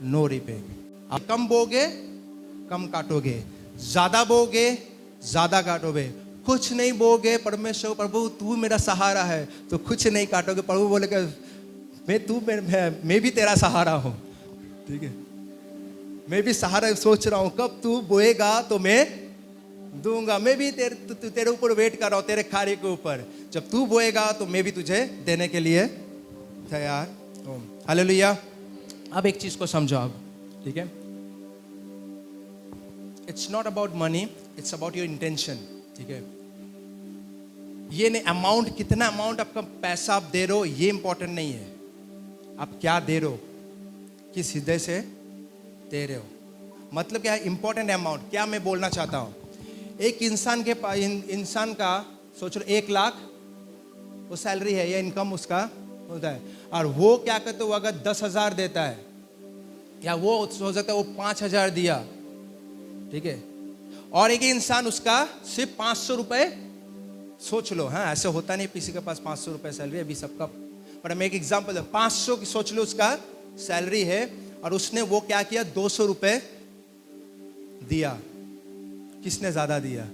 no reaping. आप कम बोगे कम काटोगे, ज्यादा बोगे ज्यादा काटोगे. कुछ नहीं बोगे, परमेश्वर प्रभु तू मेरा सहारा है, तो कुछ नहीं काटोगे. प्रभु बोलेगा मैं भी तेरा सहारा हूं. ठीक है, मैं भी सहारा सोच रहा हूं, कब तू बोएगा तो मैं दूंगा. मैं भी तेरे ऊपर वेट कर रहा हूं, तेरे कार्य के ऊपर. जब तू बोएगा तो मैं भी तुझे देने के लिए तैयार हूं. हालेलुया. अब एक चीज को समझो आप, ठीक है, it's not about money, it's about your intention. ठीक है, ये नहीं अमाउंट, कितना अमाउंट आपका पैसा आप दे रहे हो ये इंपॉर्टेंट नहीं है, आप क्या दे रहे हो, किस हृदय से दे रहे हो. मतलब क्या है इंपॉर्टेंट अमाउंट. क्या मैं बोलना चाहता हूँ, एक इंसान के पास, इंसान का सोच लो 1 लाख वो सैलरी है या इनकम उसका होता है, और वो क्या करते हो, अगर 10,000 देता है, या वो हो सकता है वो 5,000 दिया, ठीक है, और एक इंसान उसका सिर्फ 500 रुपए, सोच लो, हाँ ऐसे होता नहीं किसी के पास 500 रुपए सैलरी अभी सबका, पर मैं एक एग्जांपल दूं, 500 की सोच लो उसका सैलरी है, और उसने वो क्या किया 200 रुपए दिया. किसने ज्यादा दिया?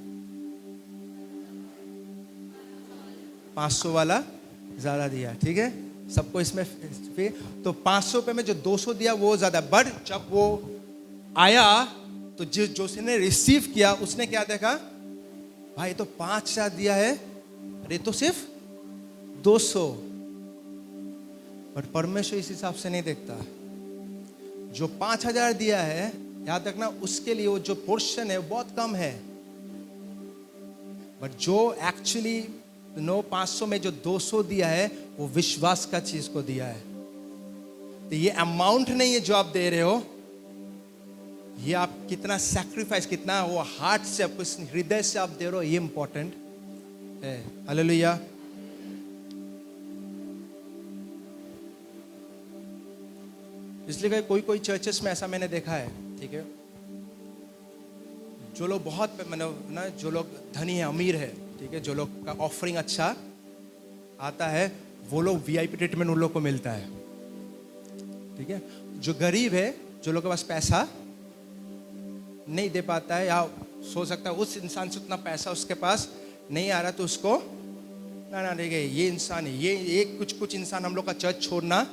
500 वाला ज्यादा दिया. ठीक है, सबको इसमें तो 500 रुपए में जो 200 दिया वो ज्यादा. बट जब वो आया तो जो उसने रिसीव किया उसने क्या देखा, भाई तो 5,000 दिया है, अरे तो सिर्फ 200. बट परमेश्वर इस हिसाब से नहीं देखता. जो 5,000 दिया है, याद रखना उसके लिए वो जो पोर्शन है वो बहुत कम है, बट जो एक्चुअली 500 में जो 200 दिया है वो विश्वास का चीज को दिया है. तो ये अमाउंट नहीं है जो आप दे रहे हो, ये आप कितना सैक्रिफाइस, कितना वो हार्ट से, आपको हृदय से आप दे रहे हो, ये इंपॉर्टेंट है. हालेलुया. इसलिए कोई कोई चर्चेस में ऐसा मैंने देखा है, ठीक है, जो लोग बहुत मतलब ना, जो लोग धनी है, अमीर है, ठीक है, जो लोग का ऑफरिंग अच्छा आता है, वो लोग वीआईपी ट्रीटमेंट उन लोग को मिलता है. ठीक है, जो गरीब है, जो लोग के पास पैसा नहीं दे पाता है, या सोच सकता है उस इंसान से उतना पैसा उसके पास नहीं आ रहा, तो उसको ना देखे ये इंसान है, ये कुछ इंसान हम लोग का चर्च छोड़ना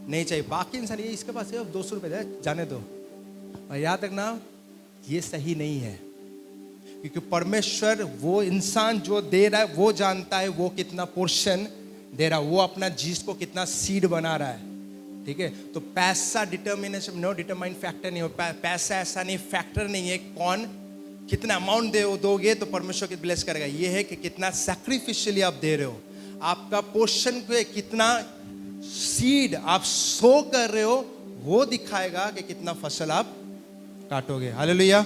नहीं चाहिए. बाकी इंसान ये इसके पास है 200 रुपये जाने दो. और याद रखना ये सही नहीं है, क्योंकि परमेश्वर वो इंसान जो दे रहा है वो जानता है वो कितना पोर्शन दे रहा है, वो अपना चीज को कितना सीड बना रहा है. ठीक है, तो पैसा डिटर्मिनेशन नो डिटरमाइन फैक्टर नहीं हो, पैसा ऐसा नहीं फैक्टर नहीं है कौन कितना अमाउंट दोगे तो परमेश्वर की ब्लेस करेगा। ये है कि कितना सैक्रिफिशियली आप दे रहे हो, आपका पोर्शन पे कितना सीड आप सो कर रहे हो, वो दिखाएगा कि कितना फसल आप काटोगे। हालेलुया।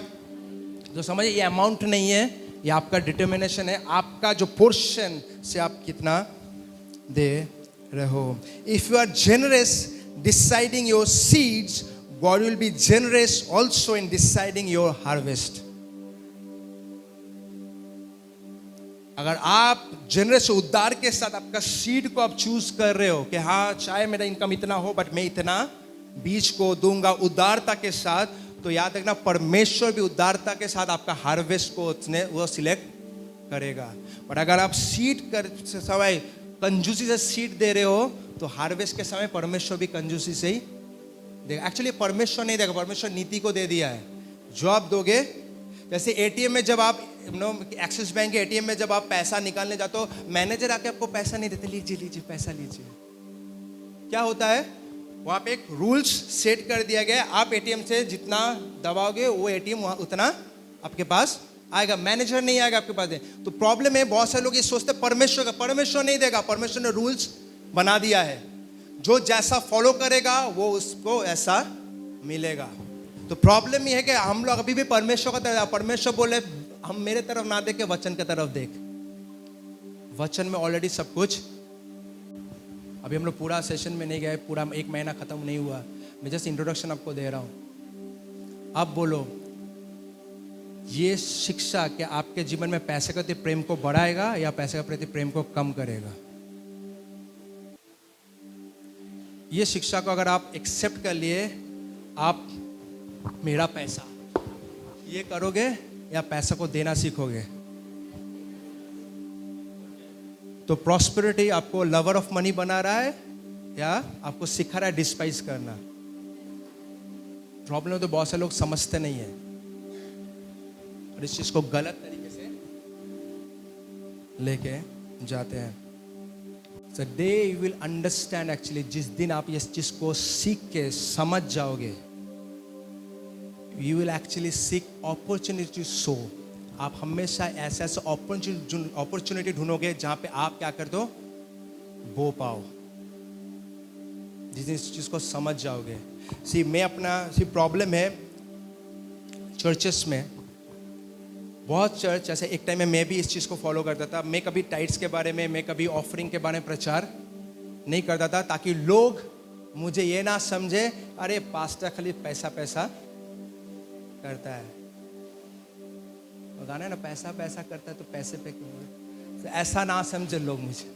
तो समझिए ये अमाउंट नहीं है, ये आपका डिटर्मिनेशन है, आपका जो पोर्शन से आप कितना दे रहे हो। If you are generous deciding your seeds, God will be generous also in deciding your harvest. अगर आप जेनरस उद्धार के साथ आपका सीड को आप चूज कर रहे हो कि हाँ चाहे मेरा इनकम इतना हो बट मैं इतना बीज को दूंगा उदारता के साथ, तो याद रखना परमेश्वर भी उदारता के साथ आपका हार्वेस्ट को वो सिलेक्ट करेगा। पर अगर आप सीड कर समय कंजूसी से सीड दे रहे हो तो हार्वेस्ट के समय परमेश्वर भी कंजूसी से ही देगा। एक्चुअली परमेश्वर नहीं देगा, परमेश्वर नीति को दे दिया है। जो आप दोगे, जैसे एटीएम में जब आप एक्सिस बैंक के एटीएम में जब आप पैसा निकालने जाते हो, मैनेजर आके आपको पैसा नहीं देते, लीजिए लीजिए पैसा लीजिए। क्या होता है वहां पे एक रूल्स सेट कर दिया गया है, आप एटीएम से जितना दबाओगे वो एटीएम उतना आपके पास आएगा, मैनेजर नहीं आएगा आपके पास। तो प्रॉब्लम है बहुत सारे लोग ये सोचते हैं परमेश्वर का, परमेश्वर नहीं देगा, परमेश्वर ने रूल्स बना दिया है, जो जैसा फॉलो करेगा वो उसको ऐसा मिलेगा। तो प्रॉब्लम ये है कि हम लोग अभी भी परमेश्वर का तरफ, परमेश्वर बोले हम मेरे तरफ ना देख के वचन की तरफ देख, वचन में ऑलरेडी सब कुछ। अभी हम लोग पूरा सेशन में नहीं गए, पूरा 1 महीना खत्म नहीं हुआ, मैं जस्ट इंट्रोडक्शन आपको दे रहा हूं। अब बोलो ये शिक्षा क्या आपके जीवन में पैसे के प्रति प्रेम को बढ़ाएगा या पैसे के प्रति प्रेम को कम करेगा? ये शिक्षा को अगर आप एक्सेप्ट कर लिए, आप मेरा पैसा ये करोगे या पैसा को देना सीखोगे, तो प्रॉस्पेरिटी आपको लवर ऑफ मनी बना रहा है या आपको सिखा रहा है डिस्पाइज करना? प्रॉब्लम तो बहुत से लोग समझते नहीं है और इस चीज को गलत तरीके से लेके जाते हैं। So day you will understand actually, जिस दिन आप इस चीज को सीख के समझ जाओगे, you will actually seek opportunity to sow. आप हमेशा ऐसे ऐसे अपॉर्चुनिटी ढूंढोगे जहां पे आप क्या कर दो, बो पाओ, जिस दिन इस चीज को समझ जाओगे। मैं अपना प्रॉब्लम है चर्चेस में, बहुत चर्च ऐसे एक टाइम में मैं भी इस चीज़ को फॉलो करता था। मैं कभी टाइट्स के बारे में, मैं कभी ऑफरिंग के बारे में प्रचार नहीं करता था, ताकि लोग मुझे ये ना समझे अरे पास्टर खाली पैसा पैसा करता है, वो गाना है ना, पैसा पैसा करता है तो पैसे पे क्यों, तो ऐसा ना समझे लोग मुझे।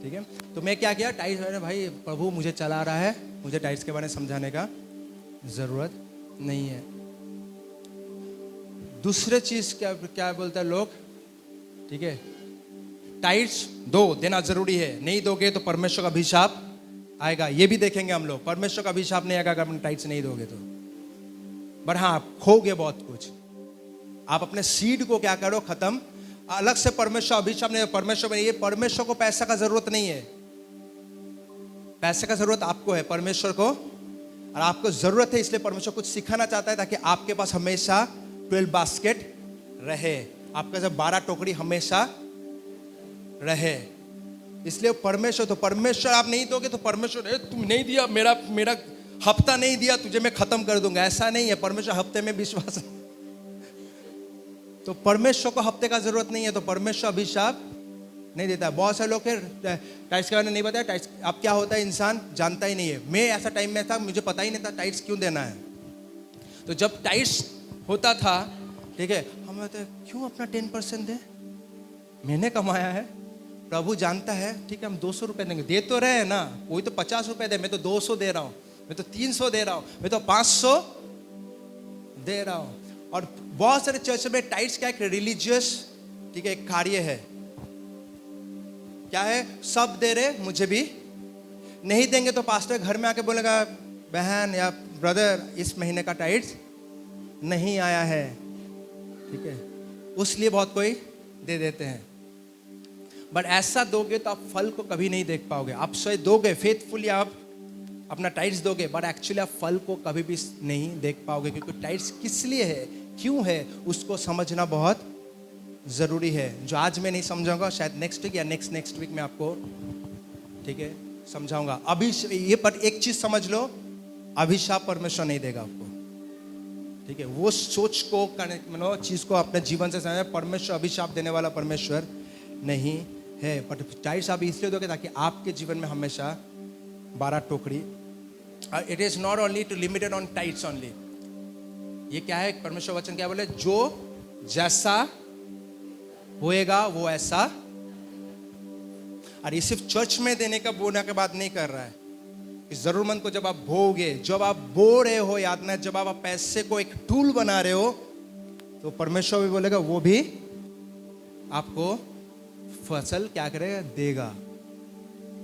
ठीक है, तो मैं क्या किया, टाइट्स मैंने, भाई प्रभु मुझे चला रहा है, मुझे टाइट्स के बारे में समझाने का ज़रूरत नहीं है। दूसरे चीज क्या क्या बोलते हैं लोग, ठीक है, टाइट्स दो, देना जरूरी है, नहीं दोगे तो परमेश्वर का अभिशाप आएगा। ये भी देखेंगे हम लोग, परमेश्वर का अभिशाप नहीं आएगा अगर अपने टाइट्स नहीं दोगे तो, पर हाँ आप खोगे बहुत कुछ। आप अपने सीड को क्या करो, खत्म। अलग से परमेश्वर अभिशाप नहीं, परमेश्वर में ये, परमेश्वर को पैसा का जरूरत नहीं है, पैसे का जरूरत आपको है, परमेश्वर को, और आपको जरूरत है, इसलिए परमेश्वर कुछ सिखाना चाहता है ताकि आपके पास हमेशा 12 बास्केट रहे, आपका जब 12 टोकरी हमेशा रहे। इसलिए परमेश्वर, तो परमेश्वर आप नहीं दोगे तो परमेश्वर तुम नहीं दिया, मेरा हफ्ता नहीं दिया तुझे, मैं खत्म कर दूंगा, ऐसा नहीं है। परमेश्वर हफ्ते में विश्वास, तो परमेश्वर को हफ्ते का जरूरत नहीं है, तो परमेश्वर अभिशाप नहीं देता। बहुत सारे लोग फिर टाइट्स के बारे में नहीं बताया, टाइट्स अब क्या होता है इंसान जानता ही नहीं है। मैं ऐसा टाइम में था, मुझे पता ही नहीं था टाइट्स क्यों देना है। तो जब टाइट्स होता था, ठीक है, हम कहते क्यों अपना 10% दे, मैंने कमाया है, प्रभु जानता है, ठीक है हम 200 रुपये देंगे, दे तो रहे हैं ना, कोई तो 50 रुपये दे, मैं तो 200 दे रहा हूँ, मैं तो 300 दे रहा हूँ, मैं तो 500 दे रहा हूँ। और बहुत सारे चर्च में टाइट्स क्या एक रिलीजियस, ठीक है, एक कार्य है, क्या है, सब दे रहे, मुझे भी नहीं देंगे तो पास्टर घर में आके बोलेगा बहन या ब्रदर इस महीने का टाइट्स नहीं आया है, ठीक है, उसलिए बहुत कोई दे देते हैं। बट ऐसा दोगे तो आप फल को कभी नहीं देख पाओगे। आप स्वयं दोगे फेथफुली, आप अपना टाइट्स दोगे, बट एक्चुअली आप फल को कभी भी नहीं देख पाओगे, क्योंकि टाइट्स किस लिए है, क्यों है, उसको समझना बहुत ज़रूरी है। जो आज मैं नहीं समझाऊंगा, शायद नेक्स्ट वीक या नेक्स्ट वीक में आपको, ठीक है, समझाऊंगा। अभी ये पर एक चीज़ समझ लो, अभिशाप परमेश्वर नहीं देगा आपको, ठीक है। वो सोच को चीज़ को अपने जीवन से समझ, परमेश्वर अभिशाप देने वाला परमेश्वर नहीं है। बट टाइट्स आप इसलिए दोगे ताकि आपके जीवन में हमेशा 12 टोकरी। It is not only to limited on tithes only. ये क्या है, परमेश्वर वचन क्या बोले, जो जैसा होएगा वो ऐसा। और ये सिर्फ चर्च में देने का बोलने के बाद नहीं कर रहा है, इस जरूरतमंद को जब आप बोओगे, जब आप बो रहे हो, याद ना, जब आप पैसे को एक टूल बना रहे हो, तो परमेश्वर भी बोलेगा, वो भी आपको फसल क्या करेगा, देगा।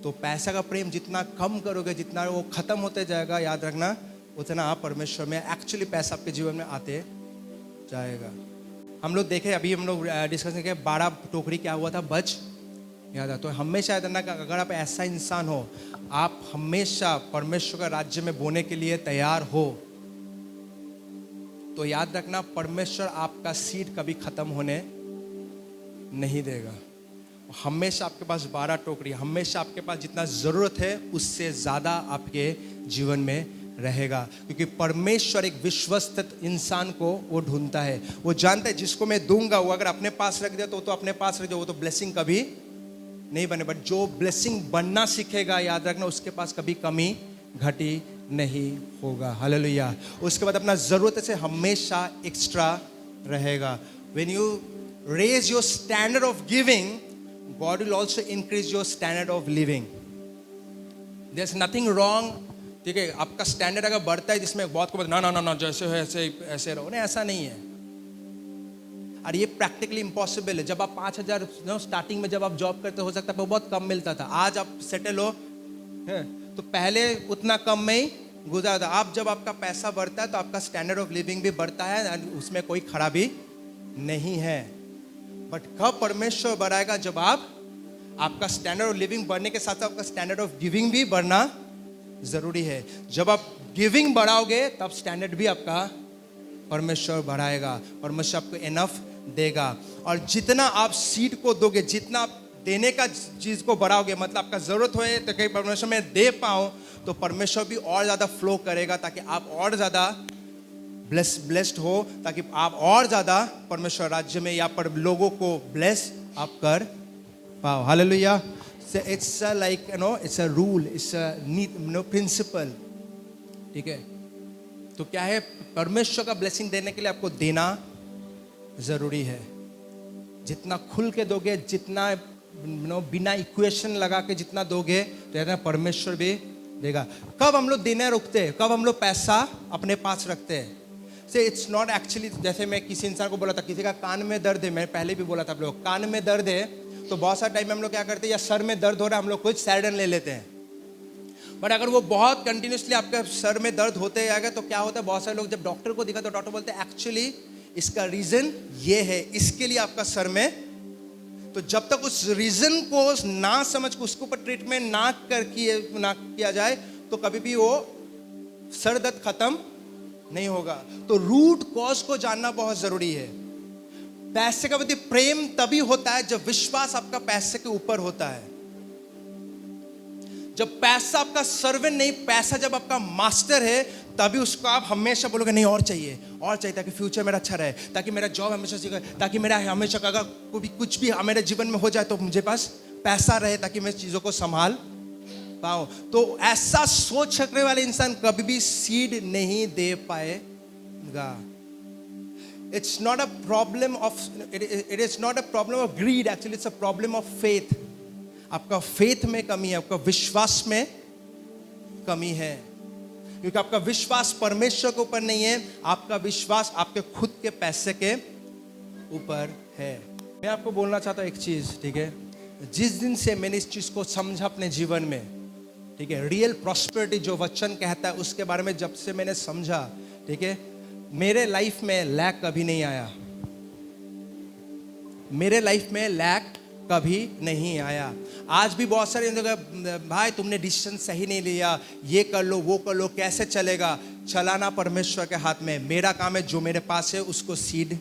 तो पैसा का प्रेम जितना कम करोगे, जितना वो खत्म होते जाएगा, याद रखना, उतना आप परमेश्वर में एक्चुअली पैसा आपके जीवन में आते जाएगा। हम लोग देखे, अभी हम लोग डिस्कशन किया, 12 टोकरी क्या हुआ था, बच याद है। तो हमेशा याद रखना, अगर आप ऐसा इंसान हो, आप हमेशा परमेश्वर का राज्य में बोने के लिए तैयार हो, तो याद रखना, परमेश्वर आपका सीड कभी खत्म होने नहीं देगा। हमेशा आपके पास 12 टोकरी, हमेशा आपके पास जितना जरूरत है उससे ज्यादा आपके जीवन में रहेगा, क्योंकि परमेश्वर एक विश्वस्त इंसान को वो ढूंढता है। वो जानता है जिसको मैं दूंगा, वो अगर अपने पास रख दिया तो अपने पास रख दिया, वो तो ब्लेसिंग कभी नहीं बने। बट जो ब्लेसिंग बनना सीखेगा, याद रखना, उसके पास कभी कमी घटी नहीं होगा। हालेलुया। उसके बाद अपना जरूरत से हमेशा एक्स्ट्रा रहेगा। When you raise your standard of giving, God will also increase your standard of living. There is nothing wrong, ठीक है, आपका स्टैंडर्ड अगर बढ़ता है जिसमें बहुत को ना ना ना ना जैसे है ऐसे रहो, नहीं, ऐसा नहीं है। और ये प्रैक्टिकली इम्पॉसिबल है। जब आप 5,000 स्टार्टिंग में जब आप जॉब करते, हो सकता है बहुत कम मिलता था, आज आप सेटल हो तो पहले उतना कम में ही गुजारा था। आप जब आपका पैसा बढ़ता है तो आपका स्टैंडर्ड ऑफ लिविंग भी बढ़ता है, उसमें कोई खराबी नहीं है। बट कब परमेश्वर बढ़ाएगा, जब आपका स्टैंडर्ड ऑफ लिविंग बढ़ने के साथ साथ आपका स्टैंडर्ड ऑफ गिविंग भी बढ़ना जरूरी है। जब आप गिविंग बढ़ाओगे तब स्टैंडर्ड भी आपका परमेश्वर बढ़ाएगा, परमेश्वर आपको इनफ देगा। और जितना आप सीड को दोगे, जितना आप देने का चीज को बढ़ाओगे, मतलब आपका जरूरत होए तो कहीं परमेश्वर में दे पाओ, तो परमेश्वर भी और ज्यादा फ्लो करेगा, ताकि आप और ज्यादा ब्लेस्ड हो, ताकि आप और ज्यादा परमेश्वर राज्य में या पर लोगों को ब्लेस आप कर पाओ। Hallelujah. It's like it's a rule, it's a principle, ठीक है। तो क्या है, परमेश्वर का ब्लेसिंग देने के लिए आपको देना जरूरी है। जितना खुल के दोगे, जितना बिना इक्वेशन लगा के जितना दोगे, तो परमेश्वर भी देगा। कब हम लोग देना रुकते हैं, कब हम लोग पैसा अपने पास रखते हैं, से इट्स नॉट एक्चुअली, जैसे मैं किसी इंसान को बोला था, किसी का कान में दर्द है, मैं पहले भी बोला था आप लोग, कान में दर्द है, तो बहुत सारे टाइम में हम लोग क्या करते हैं, या सर में दर्द हो रहा है, हम लोग कुछ सैरडन ले लेते हैं। बट अगर वो बहुत कंटिन्यूसली आपके सर में दर्द होते जाएगा, तो क्या होता है, बहुत सारे लोग जब डॉक्टर को दिखा तो डॉक्टर बोलते हैं एक्चुअली इसका रीजन ये है, इसके लिए आपका सर में। तो जब तक उस रीजन को ना समझ के उसके ऊपर ट्रीटमेंट ना किया जाए, तो कभी भी वो सर दर्द खत्म नहीं होगा। तो रूट कॉज को जानना बहुत जरूरी है। पैसे का प्रति प्रेम तभी होता है जब विश्वास आपका पैसे के ऊपर होता है। जब पैसा आपका सर्वेंट नहीं, पैसा जब आपका मास्टर है, तभी उसको आप हमेशा बोलोगे नहीं और चाहिए और चाहिए, ताकि फ्यूचर मेरा अच्छा रहे, ताकि मेरा जॉब हमेशा सीखे, ताकि मेरा हमेशा अगर कुछ भी मेरे जीवन में हो जाए तो मुझे पास पैसा रहे, ताकि मैं चीज़ों को संभाल पाऊँ। तो ऐसा सोच रखने वाले इंसान कभी भी सीड नहीं दे पाएगा। It's not a problem of it is not a problem of greed, actually it's a problem of faith. आपका फेथ में कमी है, आपका विश्वास में कमी है, क्योंकि आपका विश्वास परमेश्वर के ऊपर नहीं है, आपका विश्वास आपके खुद के पैसे के ऊपर है। मैं आपको बोलना चाहता हूँ एक चीज, ठीक है, जिस दिन से मैंने इस चीज को समझा अपने जीवन में, ठीक है, रियल प्रॉस्पेरिटी जो वचन कहता है उसके बारे में जब से मैंने समझा, ठीक है, मेरे लाइफ में लैक कभी नहीं आया। मेरे लाइफ में लैक कभी नहीं आया। आज भी बहुत सारे जगह भाई तुमने डिसीजन सही नहीं लिया, ये कर लो वो कर लो, कैसे चलेगा? चलाना परमेश्वर के हाथ में। मेरा काम है जो मेरे पास है उसको सीड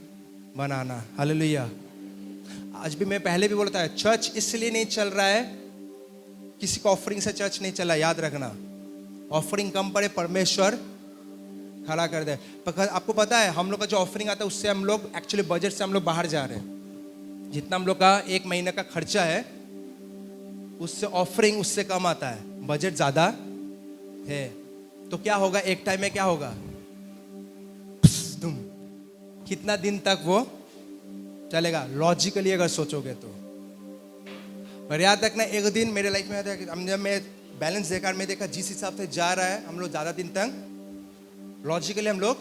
बनाना। हालेलुया। आज भी मैं पहले भी बोलता है, चर्च इसलिए नहीं चल रहा है, किसी का ऑफरिंग से चर्च नहीं चला, याद रखना। ऑफरिंग कम पड़े, परमेश्वर खड़ा कर दे। आपको पता है हम लोग का जो ऑफरिंग आता है उससे हम लोग एक्चुअली बजट से हम लोग बाहर जा रहे हैं। जितना हम लोग का एक महीने का खर्चा है उससे ऑफरिंग उससे कम आता है, बजट ज्यादा है। तो क्या होगा, एक टाइम में क्या होगा, कितना दिन तक वो चलेगा लॉजिकली अगर सोचोगे तो। पर याद रखना, एक दिन मेरे लाइफ में जब मैं बैलेंस देखा, मैं देखा जिस हिसाब से जा रहा है हम लोग ज्यादा दिन तक लॉजिकली हम लोग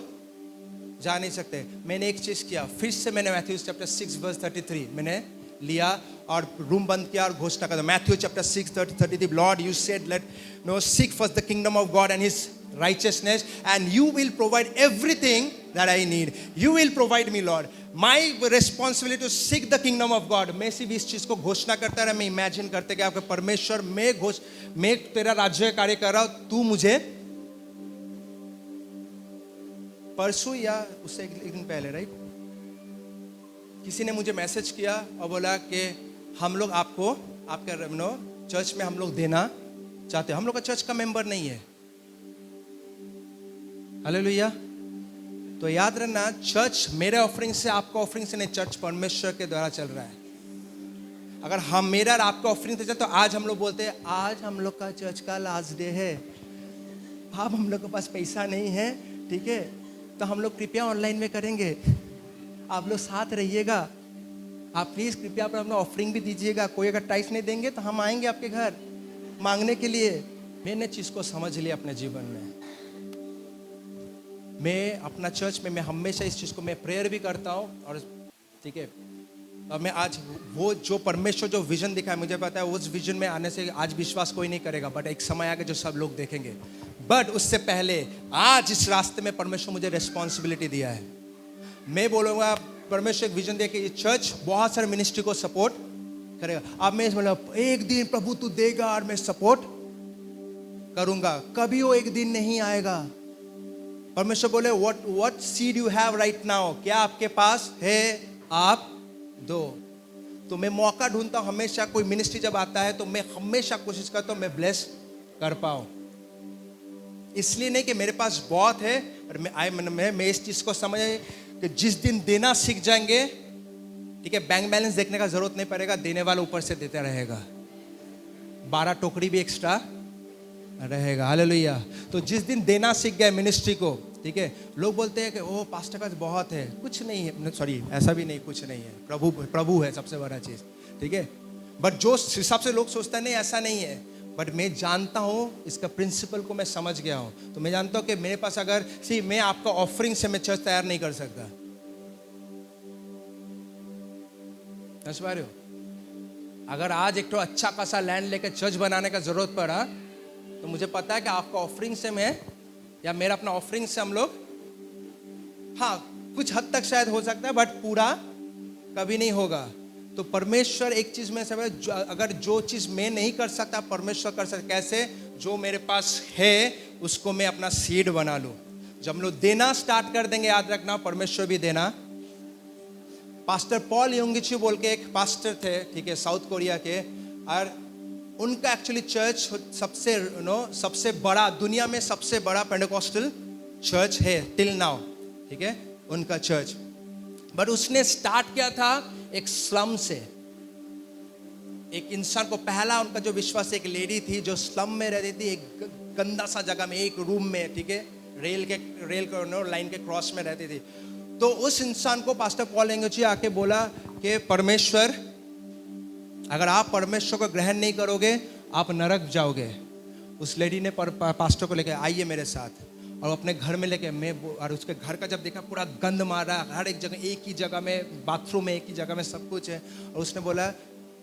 जा नहीं सकते। मैंने एक चीज किया, फिर से मैंने मैथ्यू चैप्टर 6 वर्स 33 मैंने लिया और रूम बंद किया और घोषणा कर, Matthew chapter 6:33, Lord you said let no seek first the kingdom of God and his righteousness and you will provide everything that I need. You will provide me, Lord. My responsibility to seek the kingdom of God. मैं सिर्फ इस चीज को घोषणा करता रहा, मैं imagine करते कि आपके परमेश्वर मैं तेरा राज्य कार्य कर रहा हूं, तू मुझे परसों या उससे एक दिन पहले राइट किसी ने मुझे मैसेज किया और बोला कि हम लोग आपको आपके चर्च में हम लोग देना चाहते हैं। हम लोग का चर्च का मेंबर नहीं है। हालेलुया। तो याद रखना, चर्च मेरे ऑफरिंग से आपका ऑफरिंग से नहीं, चर्च परमेश्वर के द्वारा चल रहा है। अगर हम मेरा और आपका ऑफरिंग से चल, तो आज हम लोग बोलते हैं आज हम लोग का चर्च का लास्ट डे है, अब हम लोग के पास पैसा नहीं है, ठीक है, तो हम लोग कृपया ऑनलाइन में करेंगे, आप लोग साथ रहिएगा, आप प्लीज कृपया पर अपना ऑफरिंग भी दीजिएगा। कोई अगर टाइस नहीं देंगे तो हम आएंगे आपके घर मांगने के लिए। मैंने चीज को समझ लिया अपने जीवन में। मैं अपना चर्च में मैं हमेशा इस चीज को मैं प्रेयर भी करता हूँ और ठीक है, और मैं आज वो जो परमेश्वर जो विजन दिखा है, मुझे पता है उस विजन में आने से आज विश्वास कोई नहीं करेगा, बट एक समय आएगा जो सब लोग देखेंगे। बट उससे पहले आज इस रास्ते में परमेश्वर मुझे रिस्पॉन्सिबिलिटी दिया है। मैं बोलूँगा परमेश्वर एक विजन दे के ये चर्च बहुत सारे मिनिस्ट्री को सपोर्ट करेगा। अब मैं मतलब एक दिन प्रभु तू देगा और मैं सपोर्ट करूंगा, कभी वो एक दिन नहीं आएगा। परमेश्वर बोले what seed you have right now, क्या आपके पास है आप दो। तो मैं मौका ढूंढता हूं हमेशा, कोई मिनिस्ट्री जब आता है तो मैं हमेशा कोशिश करता हूं मैं ब्लेस कर पाऊं। इसलिए नहीं कि मेरे पास बहुत है, और मैं इस चीज को समझ कि जिस दिन देना सीख जाएंगे, ठीक है, बैंक बैलेंस देखने का जरूरत नहीं पड़ेगा, देने वाला ऊपर से देता रहेगा, 12 टोकरी भी एक्स्ट्रा रहेगा। हालेलुया। तो जिस दिन देना सीख गए मिनिस्ट्री को, ठीक है, लोग बोलते हैं कि ओ पास्टर का बहुत है, कुछ नहीं है, सॉरी ऐसा भी नहीं, कुछ नहीं है, प्रभु है सबसे बड़ा चीज, ठीक है। बट जो हिसाब से लोग सोचते हैं नहीं ऐसा नहीं है, बट मैं जानता हूं इसका प्रिंसिपल को मैं समझ गया हूं। तो मैं जानता हूं कि मेरे पास अगर मैं आपका ऑफरिंग से मैं चर्च तैयार नहीं कर सकता, समझ पा रहे हो। अगर आज एक तो अच्छा खासा लैंड लेकर चर्च बनाने का जरूरत पड़ा, तो मुझे पता है कि आपका ऑफरिंग से मैं या मेरा अपना ऑफरिंग से हम लोग, हाँ कुछ हद तक शायद हो सकता है, बट पूरा कभी नहीं होगा। तो परमेश्वर एक चीज में सब अगर जो चीज मैं नहीं कर सकता परमेश्वर कर सकता। कैसे? जो मेरे पास है उसको मैं अपना सीड बना लूं। जब हम लोग देना स्टार्ट कर देंगे, याद रखना परमेश्वर भी देना। पास्टर पॉल योंगिची बोल के एक पास्टर थे, ठीक है, साउथ कोरिया के, और उनका एक्चुअली चर्च सबसे बड़ा, दुनिया में सबसे बड़ा पेंटेकोस्टल चर्च है टिल नाउ, ठीक है, उनका चर्च। बट उसने स्टार्ट किया था एक स्लम से। एक इंसान को, पहला उनका जो विश्वास, एक लेडी थी जो स्लम में रहती थी, एक गंदा सा जगह में, एक रूम में, ठीक है, रेल लाइन के क्रॉस में रहती थी। तो उस इंसान को पास्टर पॉल योंगिची आके बोला कि परमेश्वर, अगर आप परमेश्वर को ग्रहण नहीं करोगे आप नरक जाओगे। उस लेडी ने पास्टर को लेके आइए मेरे साथ, और अपने घर में लेके, मैं और उसके घर का जब देखा पूरा गंद मार रहा है, हर एक जगह एक ही जगह में बाथरूम है, एक ही जगह में सब कुछ है। और उसने बोला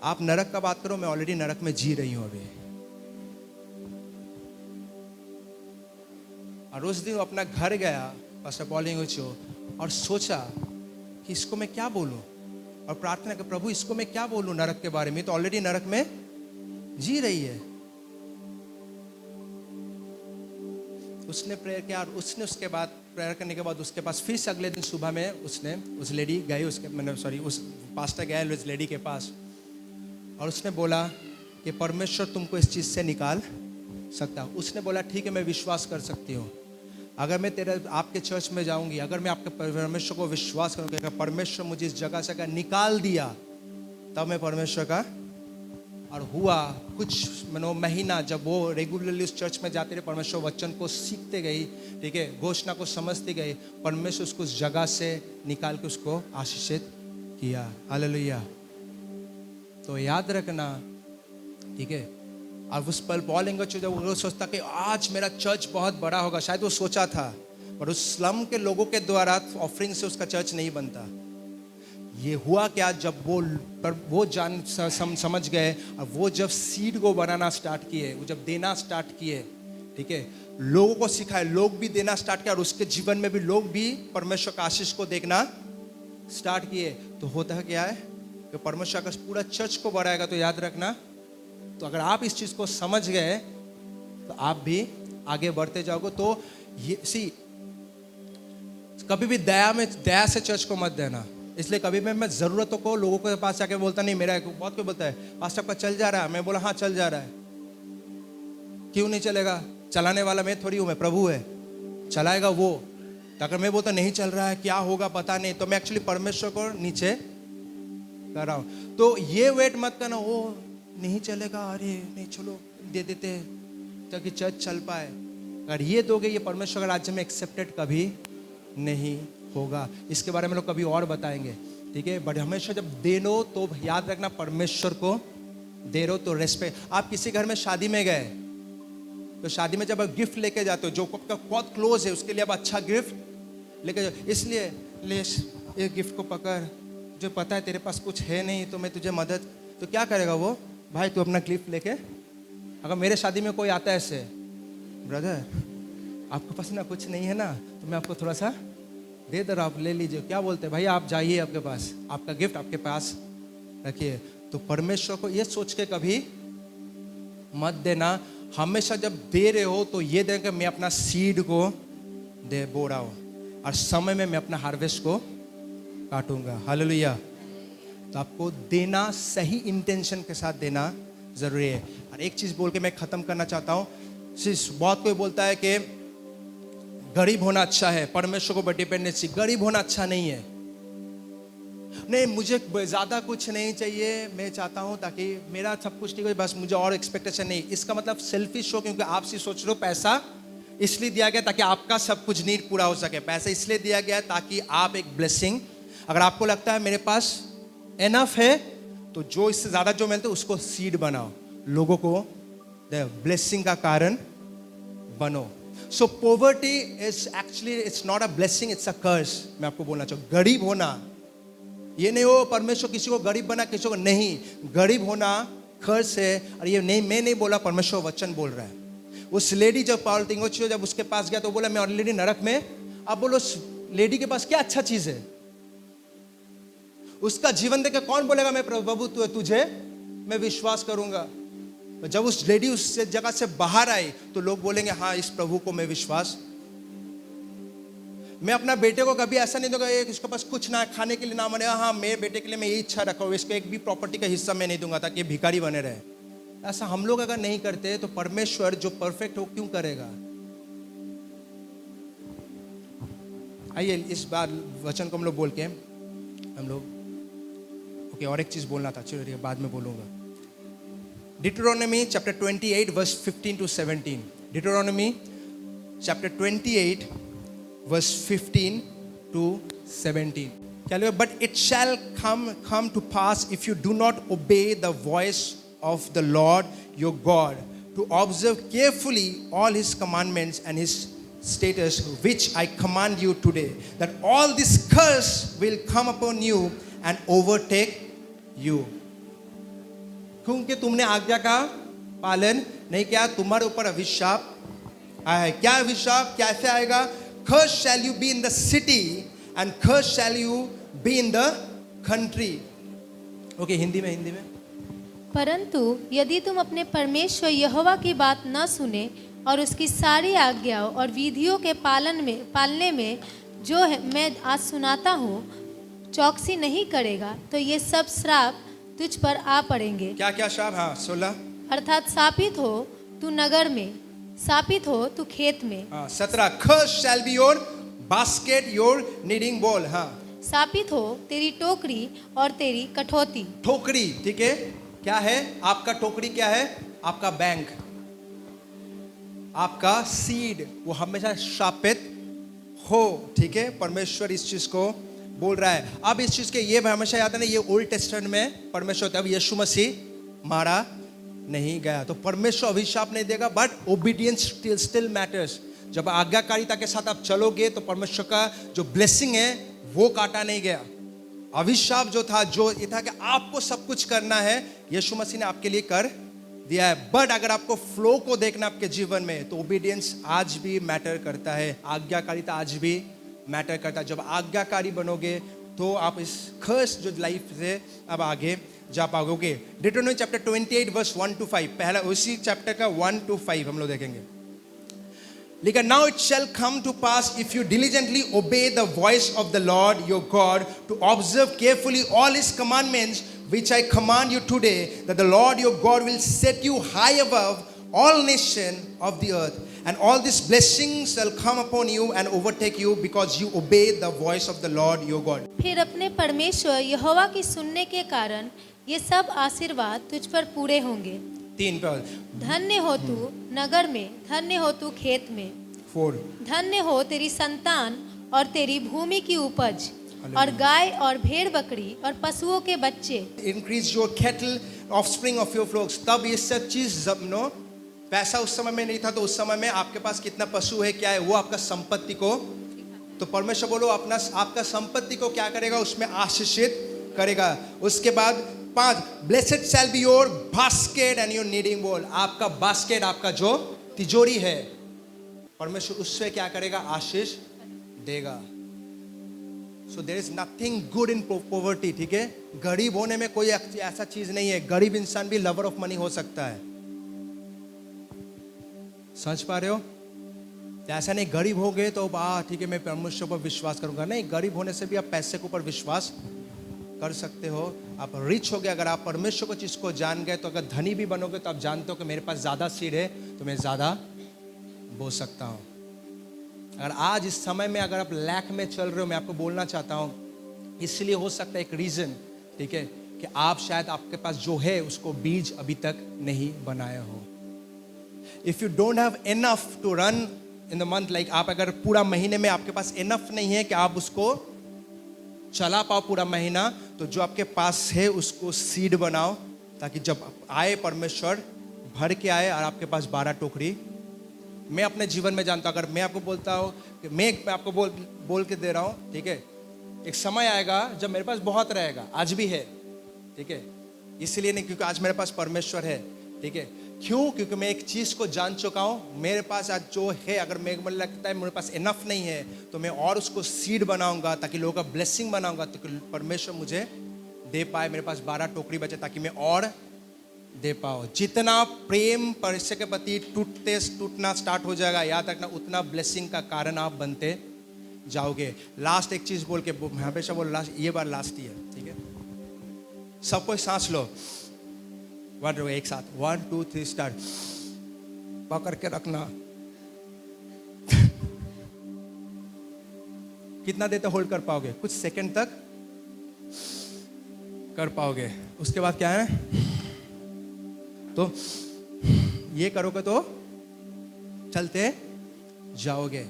आप नरक का बात करो, मैं ऑलरेडी नरक में जी रही हूँ अभी। और उस दिन वो अपना घर गया पास्टर पॉल योंगिची और सोचा कि इसको मैं क्या बोलूँ। और प्रार्थना कर, प्रभु इसको मैं क्या बोलूं नरक के बारे में, तो ऑलरेडी नरक में जी रही है। उसने प्रेयर किया और उसने उसके बाद प्रेयर करने के बाद उसके पास फिर से अगले दिन सुबह में उसने उस लेडी गई उसके उस पास्टर गया उस लेडी के पास और उसने बोला कि परमेश्वर तुमको इस चीज़ से निकाल सकता। उसने बोला ठीक है मैं विश्वास कर सकती हूँ, अगर मैं तेरे आपके चर्च में जाऊंगी, अगर मैं आपके परमेश्वर को विश्वास करूँगी, अगर परमेश्वर मुझे इस जगह से अगर निकाल दिया तब मैं परमेश्वर का। और हुआ कुछ महीना जब वो रेगुलरली उस चर्च में जाते रहे, परमेश्वर वचन को सीखते गई, ठीक है, घोषणा को समझती गई, परमेश्वर उसको उस जगह से निकाल के उसको आशीषित किया। हालेलुया। तो याद रखना, ठीक है। और उस पल पॉल एंगच जब वो सोचता कि आज मेरा चर्च बहुत बड़ा होगा, शायद वो सोचा था, पर उस स्लम के लोगों के द्वारा ऑफरिंग से उसका चर्च नहीं बनता। ये हुआ क्या, जब वो समझ गए और वो जब सीड को बनाना स्टार्ट किए, वो जब देना स्टार्ट किए, ठीक है, लोगों को सिखाए, लोग भी देना स्टार्ट किया और उसके जीवन में भी लोग भी परमेश्वर का आशीष को देखना स्टार्ट किए, तो होता है क्या है कि परमेश्वर का पूरा चर्च को बढ़ाएगा। तो याद रखना, तो अगर आप इस चीज को समझ गए तो आप भी आगे बढ़ते जाओगे। तो ये कभी भी दया से चर्च को मत देना। इसलिए कभी भी मैं जरूरतों को लोगों के पास जाके बोलता नहीं, मेरा बहुत कोई बोलता है पास्टर आपका चल जा रहा है, मैं बोला हाँ चल जा रहा है। क्यों नहीं चलेगा? चलाने वाला मैं थोड़ी हूँ, मैं प्रभु है, चलाएगा वो। तो अगर मैं बोलता नहीं चल रहा है, क्या होगा पता नहीं, तो मैं एक्चुअली परमेश्वर को नीचे कर रहा हूँ। तो ये वेट मत करना, वो नहीं चलेगा, अरे नहीं चलो दे देते ताकि चर्च चल पाए। अगर ये दोगे, ये परमेश्वर के राज्य में एक्सेप्टेड कभी नहीं होगा। इसके बारे में लोग कभी और बताएंगे, ठीक है। बट हमेशा जब दे लो तो याद रखना परमेश्वर को दे रहे हो तो रेस्पेक्ट। आप किसी घर में शादी में गए तो शादी में जब आप गिफ्ट लेके जाते हो जो आपका बहुत क्लोज है, उसके लिए आप अच्छा गिफ्ट लेके जाओ। इसलिए ले ये गिफ्ट को पकड़, जो पता है तेरे पास कुछ है नहीं तो मैं तुझे मदद, तो क्या करेगा वो? भाई तू अपना गिफ्ट लेके। अगर मेरे शादी में कोई आता है ऐसे, ब्रदर आपके पास ना कुछ नहीं है ना, तो मैं आपको थोड़ा सा दे दे रहा, आप ले लीजिए। क्या बोलते हैं भाई, आप जाइए, आपके पास आपका गिफ्ट आपके पास रखिए। तो परमेश्वर को ये सोच के कभी मत देना। हमेशा जब दे रहे हो तो ये देना कि मैं अपना सीड को दे बो रहा हूँ और समय में मैं अपना हार्वेस्ट को काटूंगा। हालेलुया। तो आपको देना सही इंटेंशन के साथ देना जरूरी है। और एक चीज बोल के मैं खत्म करना चाहता हूँ। बहुत कोई बोलता है कि गरीब होना अच्छा है, परमेश्वर को डिपेंडेंसी, गरीब होना अच्छा नहीं है। नहीं, मुझे ज्यादा कुछ नहीं चाहिए, मैं चाहता हूं ताकि मेरा सब कुछ ठीक हो, बस मुझे और एक्सपेक्टेशन नहीं। इसका मतलब सेल्फिश हो, क्योंकि आप सोच रहे हो पैसा इसलिए दिया गया ताकि आपका सब कुछ नीड पूरा हो सके। पैसा इसलिए दिया गया ताकि आप एक ब्लेसिंग, अगर आपको लगता है मेरे पास एनफ है तो जो इससे ज्यादा जो मिलते उसको सीड बनाओ, लोगों को ब्लेसिंग का कारण बनो। So poverty is actually it's not a blessing, it's a curse. मैं आपको बोलना चाहूँ, गरीब होना ये नहीं हो परमेश्वर किसी को गरीब बना किसी को नहीं, गरीब होना कर्स है। और ये नहीं, मैं नहीं बोला, परमेश्वर वचन बोल रहा है। उस लेडी जब पॉल तिमोथियो जब उसके पास गया तो बोला मैं ऑलरेडी नरक में। अब बोलो उस लेडी के पास क्या अच्छा चीज है? उसका जीवन देख के कौन बोलेगा मैं प्रभु तुझे मैं विश्वास करूंगा? जब उस लेडी उस जगह से बाहर आई तो लोग बोलेंगे हाँ इस प्रभु को मैं विश्वास। मैं अपना बेटे को कभी ऐसा नहीं दूंगा इसके पास कुछ ना खाने के लिए ना बने, हाँ मेरे बेटे के लिए मैं ये इच्छा रखा हूँ, इसको एक भी प्रॉपर्टी का हिस्सा मैं नहीं दूंगा ताकि भिखारी बने रहे। ऐसा हम लोग अगर नहीं करते तो परमेश्वर जो परफेक्ट हो क्यों करेगा? आइए इस बार वचन को हम लोग बोल के हम लोग ओके। और एक चीज बोलना था, चलिए बाद में बोलूंगा। Deuteronomy chapter 28 verse 15 to 17. Deuteronomy chapter 28 verse 15 to 17. But it shall come to pass if you do not obey the voice of the Lord your God to observe carefully all his commandments and his statutes which I command you today, that all this curse will come upon you and overtake you. क्योंकि तुमने आज्ञा का पालन नहीं किया, तुम्हारे ऊपर अभिशाप आया है। क्या अभिशाप? कैसे आएगा? Cursed shall you be in the city and cursed shall you be in the country. Okay, Hindi में परंतु यदि तुम अपने परमेश्वर यहोवा की बात न सुने और उसकी सारी आज्ञाओं और विधियों के पालने में जो है मैं आज सुनाता हूँ चौकसी नहीं करेगा, तो ये सब श्राप तुझ पर आ पड़ेंगे। क्या क्या श्राप? हाँ, 16। अर्थात शापित हो तू नगर में, शापित हो तू खेत में। हाँ, 17। Cursed shall be your basket, your kneading bowl। हाँ, शापित हो तेरी टोकरी और तेरी कठौती। ठोकरी, ठीक है, क्या है आपका टोकरी? क्या है आपका? बैंक, आपका सीड, वो हमेशा शापित हो, ठीक है। परमेश्वर इस चीज को बोल रहा है। अब इस चीज के ये हमेशा याद है ना, ये ओल्ड टेस्टामेंट में परमेश्वर, तब यीशु मसीह मारा नहीं गया, तो परमेश्वर अभिशाप नहीं देगा, बट ओबीडियंस स्टिल मैटर्स। जब आज्ञाकारिता के साथ आप चलोगे तो परमेश्वर का जो ब्लेसिंग है वो काटा नहीं गया। अभिशाप जो था, जो ये था कि आपको सब कुछ करना है, यीशु मसीह ने आपके लिए कर दिया है। बट अगर आपको फ्लो को देखना आपके जीवन में, तो ओबीडियंस आज भी मैटर करता है, आज्ञाकारिता आज भी मैटर करता है। जब आज्ञाकारी बनोगे तो आप इस खर्स जो लाइफ से अब आगे जा पाओगे। डिटरोनॉमी चैप्टर 28 वर्स 1 to 5, पहला उसी चैप्टर का 1 to 5 हम लोग देखेंगे। लेकिन now it shall come to pass if you diligently obey the voice of the Lord your God to observe carefully all his commandments which I command you today, that the Lord your God will set you high above all nations of the earth, and all these blessings shall come upon you and overtake you because you obey the voice of the Lord your God। फिर अपने परमेश्वर यहोवा की सुनने के कारण ये सब आशीर्वाद तुझ पर पूरे होंगे। 3 पर, धन्य हो तू नगर में, धन्य हो तू खेत में। 4, धन्य हो तेरी संतान और तेरी भूमि की उपज, और गाय और भेड़ बकरी और पशुओं के बच्चे। increase your cattle, offspring of your flocks। तब ये सब चीज जब नो पैसा उस समय में नहीं था, तो उस समय में आपके पास कितना पशु है, क्या है, वो आपका संपत्ति को, तो परमेश्वर बोलो अपना आपका संपत्ति को क्या करेगा, उसमें आशीषित करेगा। उसके बाद 5, blessed shall be your basket and your kneading bowl। आपका बास्केट, आपका जो तिजोरी है, परमेश्वर उससे क्या करेगा, आशीष देगा। So there is nothing good in poverty, ठीक है। गरीब होने में कोई ऐसा चीज नहीं है। गरीब इंसान भी लवर ऑफ मनी हो सकता है, समझ पा रहे हो? तो ऐसा नहीं गरीब हो गए तो ठीक है मैं परमेश्वर पर विश्वास करूंगा, नहीं, गरीब होने से भी आप पैसे के ऊपर विश्वास कर सकते हो। आप रिच हो गए, अगर आप परमेश्वर को चीज को जान गए, तो अगर धनी भी बनोगे तो आप जानते हो कि मेरे पास ज्यादा सीड है तो मैं ज्यादा बो सकता हूं। अगर आज इस समय में अगर आप लैक में चल रहे हो, मैं आपको बोलना चाहता हूं, इसलिए हो सकता है एक रीजन, ठीक है, कि आप शायद आपके पास जो है उसको बीज अभी तक नहीं बनाया हो। If you don't have enough to run in the month, like आप अगर पूरा महीने में आपके पास इनफ नहीं है कि आप उसको चला पाओ पूरा महीना, तो जो आपके पास है उसको सीड बनाओ, ताकि जब आए परमेश्वर भर के आए और आपके पास 12 टोकरी। मैं अपने जीवन में जानता हूँ, अगर मैं आपको बोलता हूँ कि मैं आपको बोल के दे रहा हूँ, ठीक है, एक समय आएगा जब मेरे पास बहुत रहेगा, आज भी है, ठीक है, इसलिए नहीं क्योंकि आज मेरे पास परमेश्वर है, ठीक है। क्यों? क्योंकि मैं एक चीज को जान चुका हूँ, मेरे पास आज जो है, अगर मुझे लगता है मेरे पास इनफ नहीं है, तो मैं और उसको सीड बनाऊंगा, ताकि लोगों का ब्लेसिंग बनाऊंगा, ताकि परमेश्वर मुझे दे पाए। मेरे पास 12 टोकरी बचे ताकि मैं और दे पाओ। जितना प्रेम परमेश्वर के प्रति टूटना स्टार्ट हो जाएगा, याद रखना, उतना ब्लेसिंग का कारण आप बनते जाओगे। लास्ट एक चीज बोल के हमेशा बोल, लास्ट, ये बार लास्ट ही है, ठीक है। सब कोई सांस लो, एक साथ 1 2 3 स्टार्ट। पकड़ के रखना। कितना देर तक होल्ड कर पाओगे? कुछ सेकंड तक कर पाओगे। उसके बाद क्या है, तो ये करोगे तो चलते जाओगे।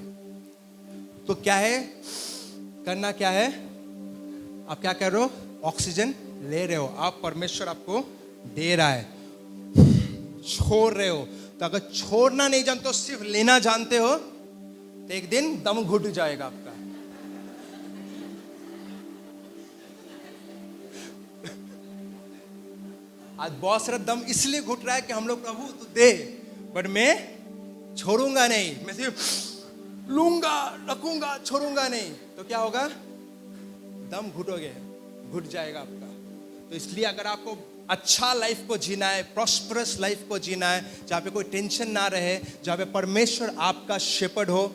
तो क्या है करना, क्या है, आप क्या कर रहे हो, ऑक्सीजन ले रहे हो, आप परमेश्वर आपको दे रहा है, छोड़ रहे हो। तो अगर छोड़ना नहीं जानते हो, सिर्फ लेना जानते हो, तो एक दिन दम घुट जाएगा आपका। आज बहुत सारा दम इसलिए घुट रहा है कि हम लोग, प्रभु तू दे, बट मैं छोड़ूंगा नहीं, मैं सिर्फ लूंगा, रखूंगा, छोड़ूंगा नहीं, तो क्या होगा, दम घुटोगे, घुट जाएगा आपका। तो इसलिए अगर आपको अच्छा लाइफ को जीना है, प्रॉस्परस लाइफ को जीना है, जहाँ पे कोई टेंशन ना रहे, जहाँ पे परमेश्वर आपका शेपर्ड हो,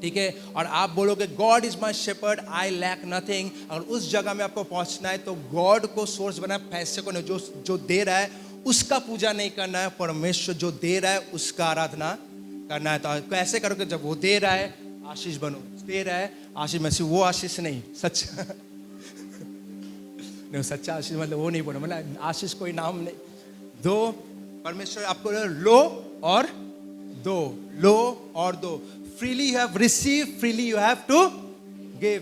ठीक है, और आप बोलोगे God is my shepherd, I lack nothing, अगर उस जगह में आपको पहुंचना है तो गॉड को सोर्स बना, पैसे को नहीं, जो दे रहा है उसका पूजा नहीं करना है, परमेश्वर जो दे रहा है उसका आराधना करना है। तो कैसे करोगे? जब वो दे रहा है आशीष बनो, दे रहा है आशीष, में वो आशीष नहीं, सच्चा नहीं, सच्चा आशीष मतलब वो नहीं बोलो, मतलब आशीष कोई नाम नहीं। दो, परमेश्वर आपको लो और दो, लो और दो। Freely you have receive, freely you have to give.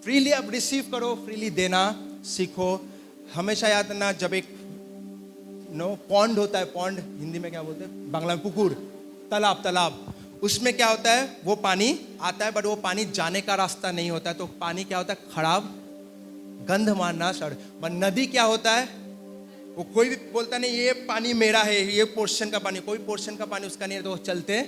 Freely आप रिसीव करो, फ्रीली देना सीखो। हमेशा याद रखना, जब एक पॉन्ड होता है, पॉन्ड हिंदी में क्या बोलते हैं, बांग्ला में पुकुर, तालाब, उसमें क्या होता है, वो पानी आता है बट वो पानी जाने का रास्ता नहीं होता है, तो पानी क्या होता है, खराब, गंध मारना सड़। पर नदी क्या होता है, वो कोई भी बोलता नहीं ये पानी मेरा है, ये पोर्शन का पानी, कोई पोर्शन का पानी उसका नहीं है, तो वो चलते,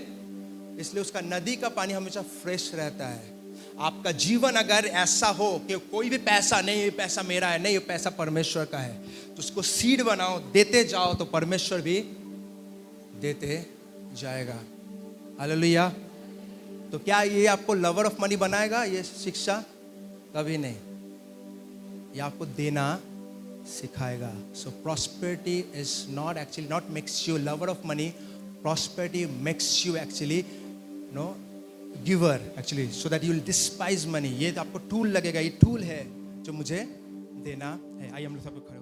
इसलिए उसका नदी का पानी हमेशा फ्रेश रहता है। आपका जीवन अगर ऐसा हो कि कोई भी पैसा नहीं, ये पैसा मेरा है, नहीं ये पैसा परमेश्वर का है, तो उसको सीड बनाओ, देते जाओ, तो परमेश्वर भी देते जाएगा। हालेलुया। तो क्या ये आपको लवर ऑफ मनी बनाएगा ये शिक्षा? कभी नहीं, ये आपको देना सिखाएगा। So prosperity is not actually not makes you lover of money, prosperity makes you actually giver actually, so that you will despise money. ये आपको टूल लगेगा, ये टूल है जो मुझे देना है। आइए हम लोग सब खड़े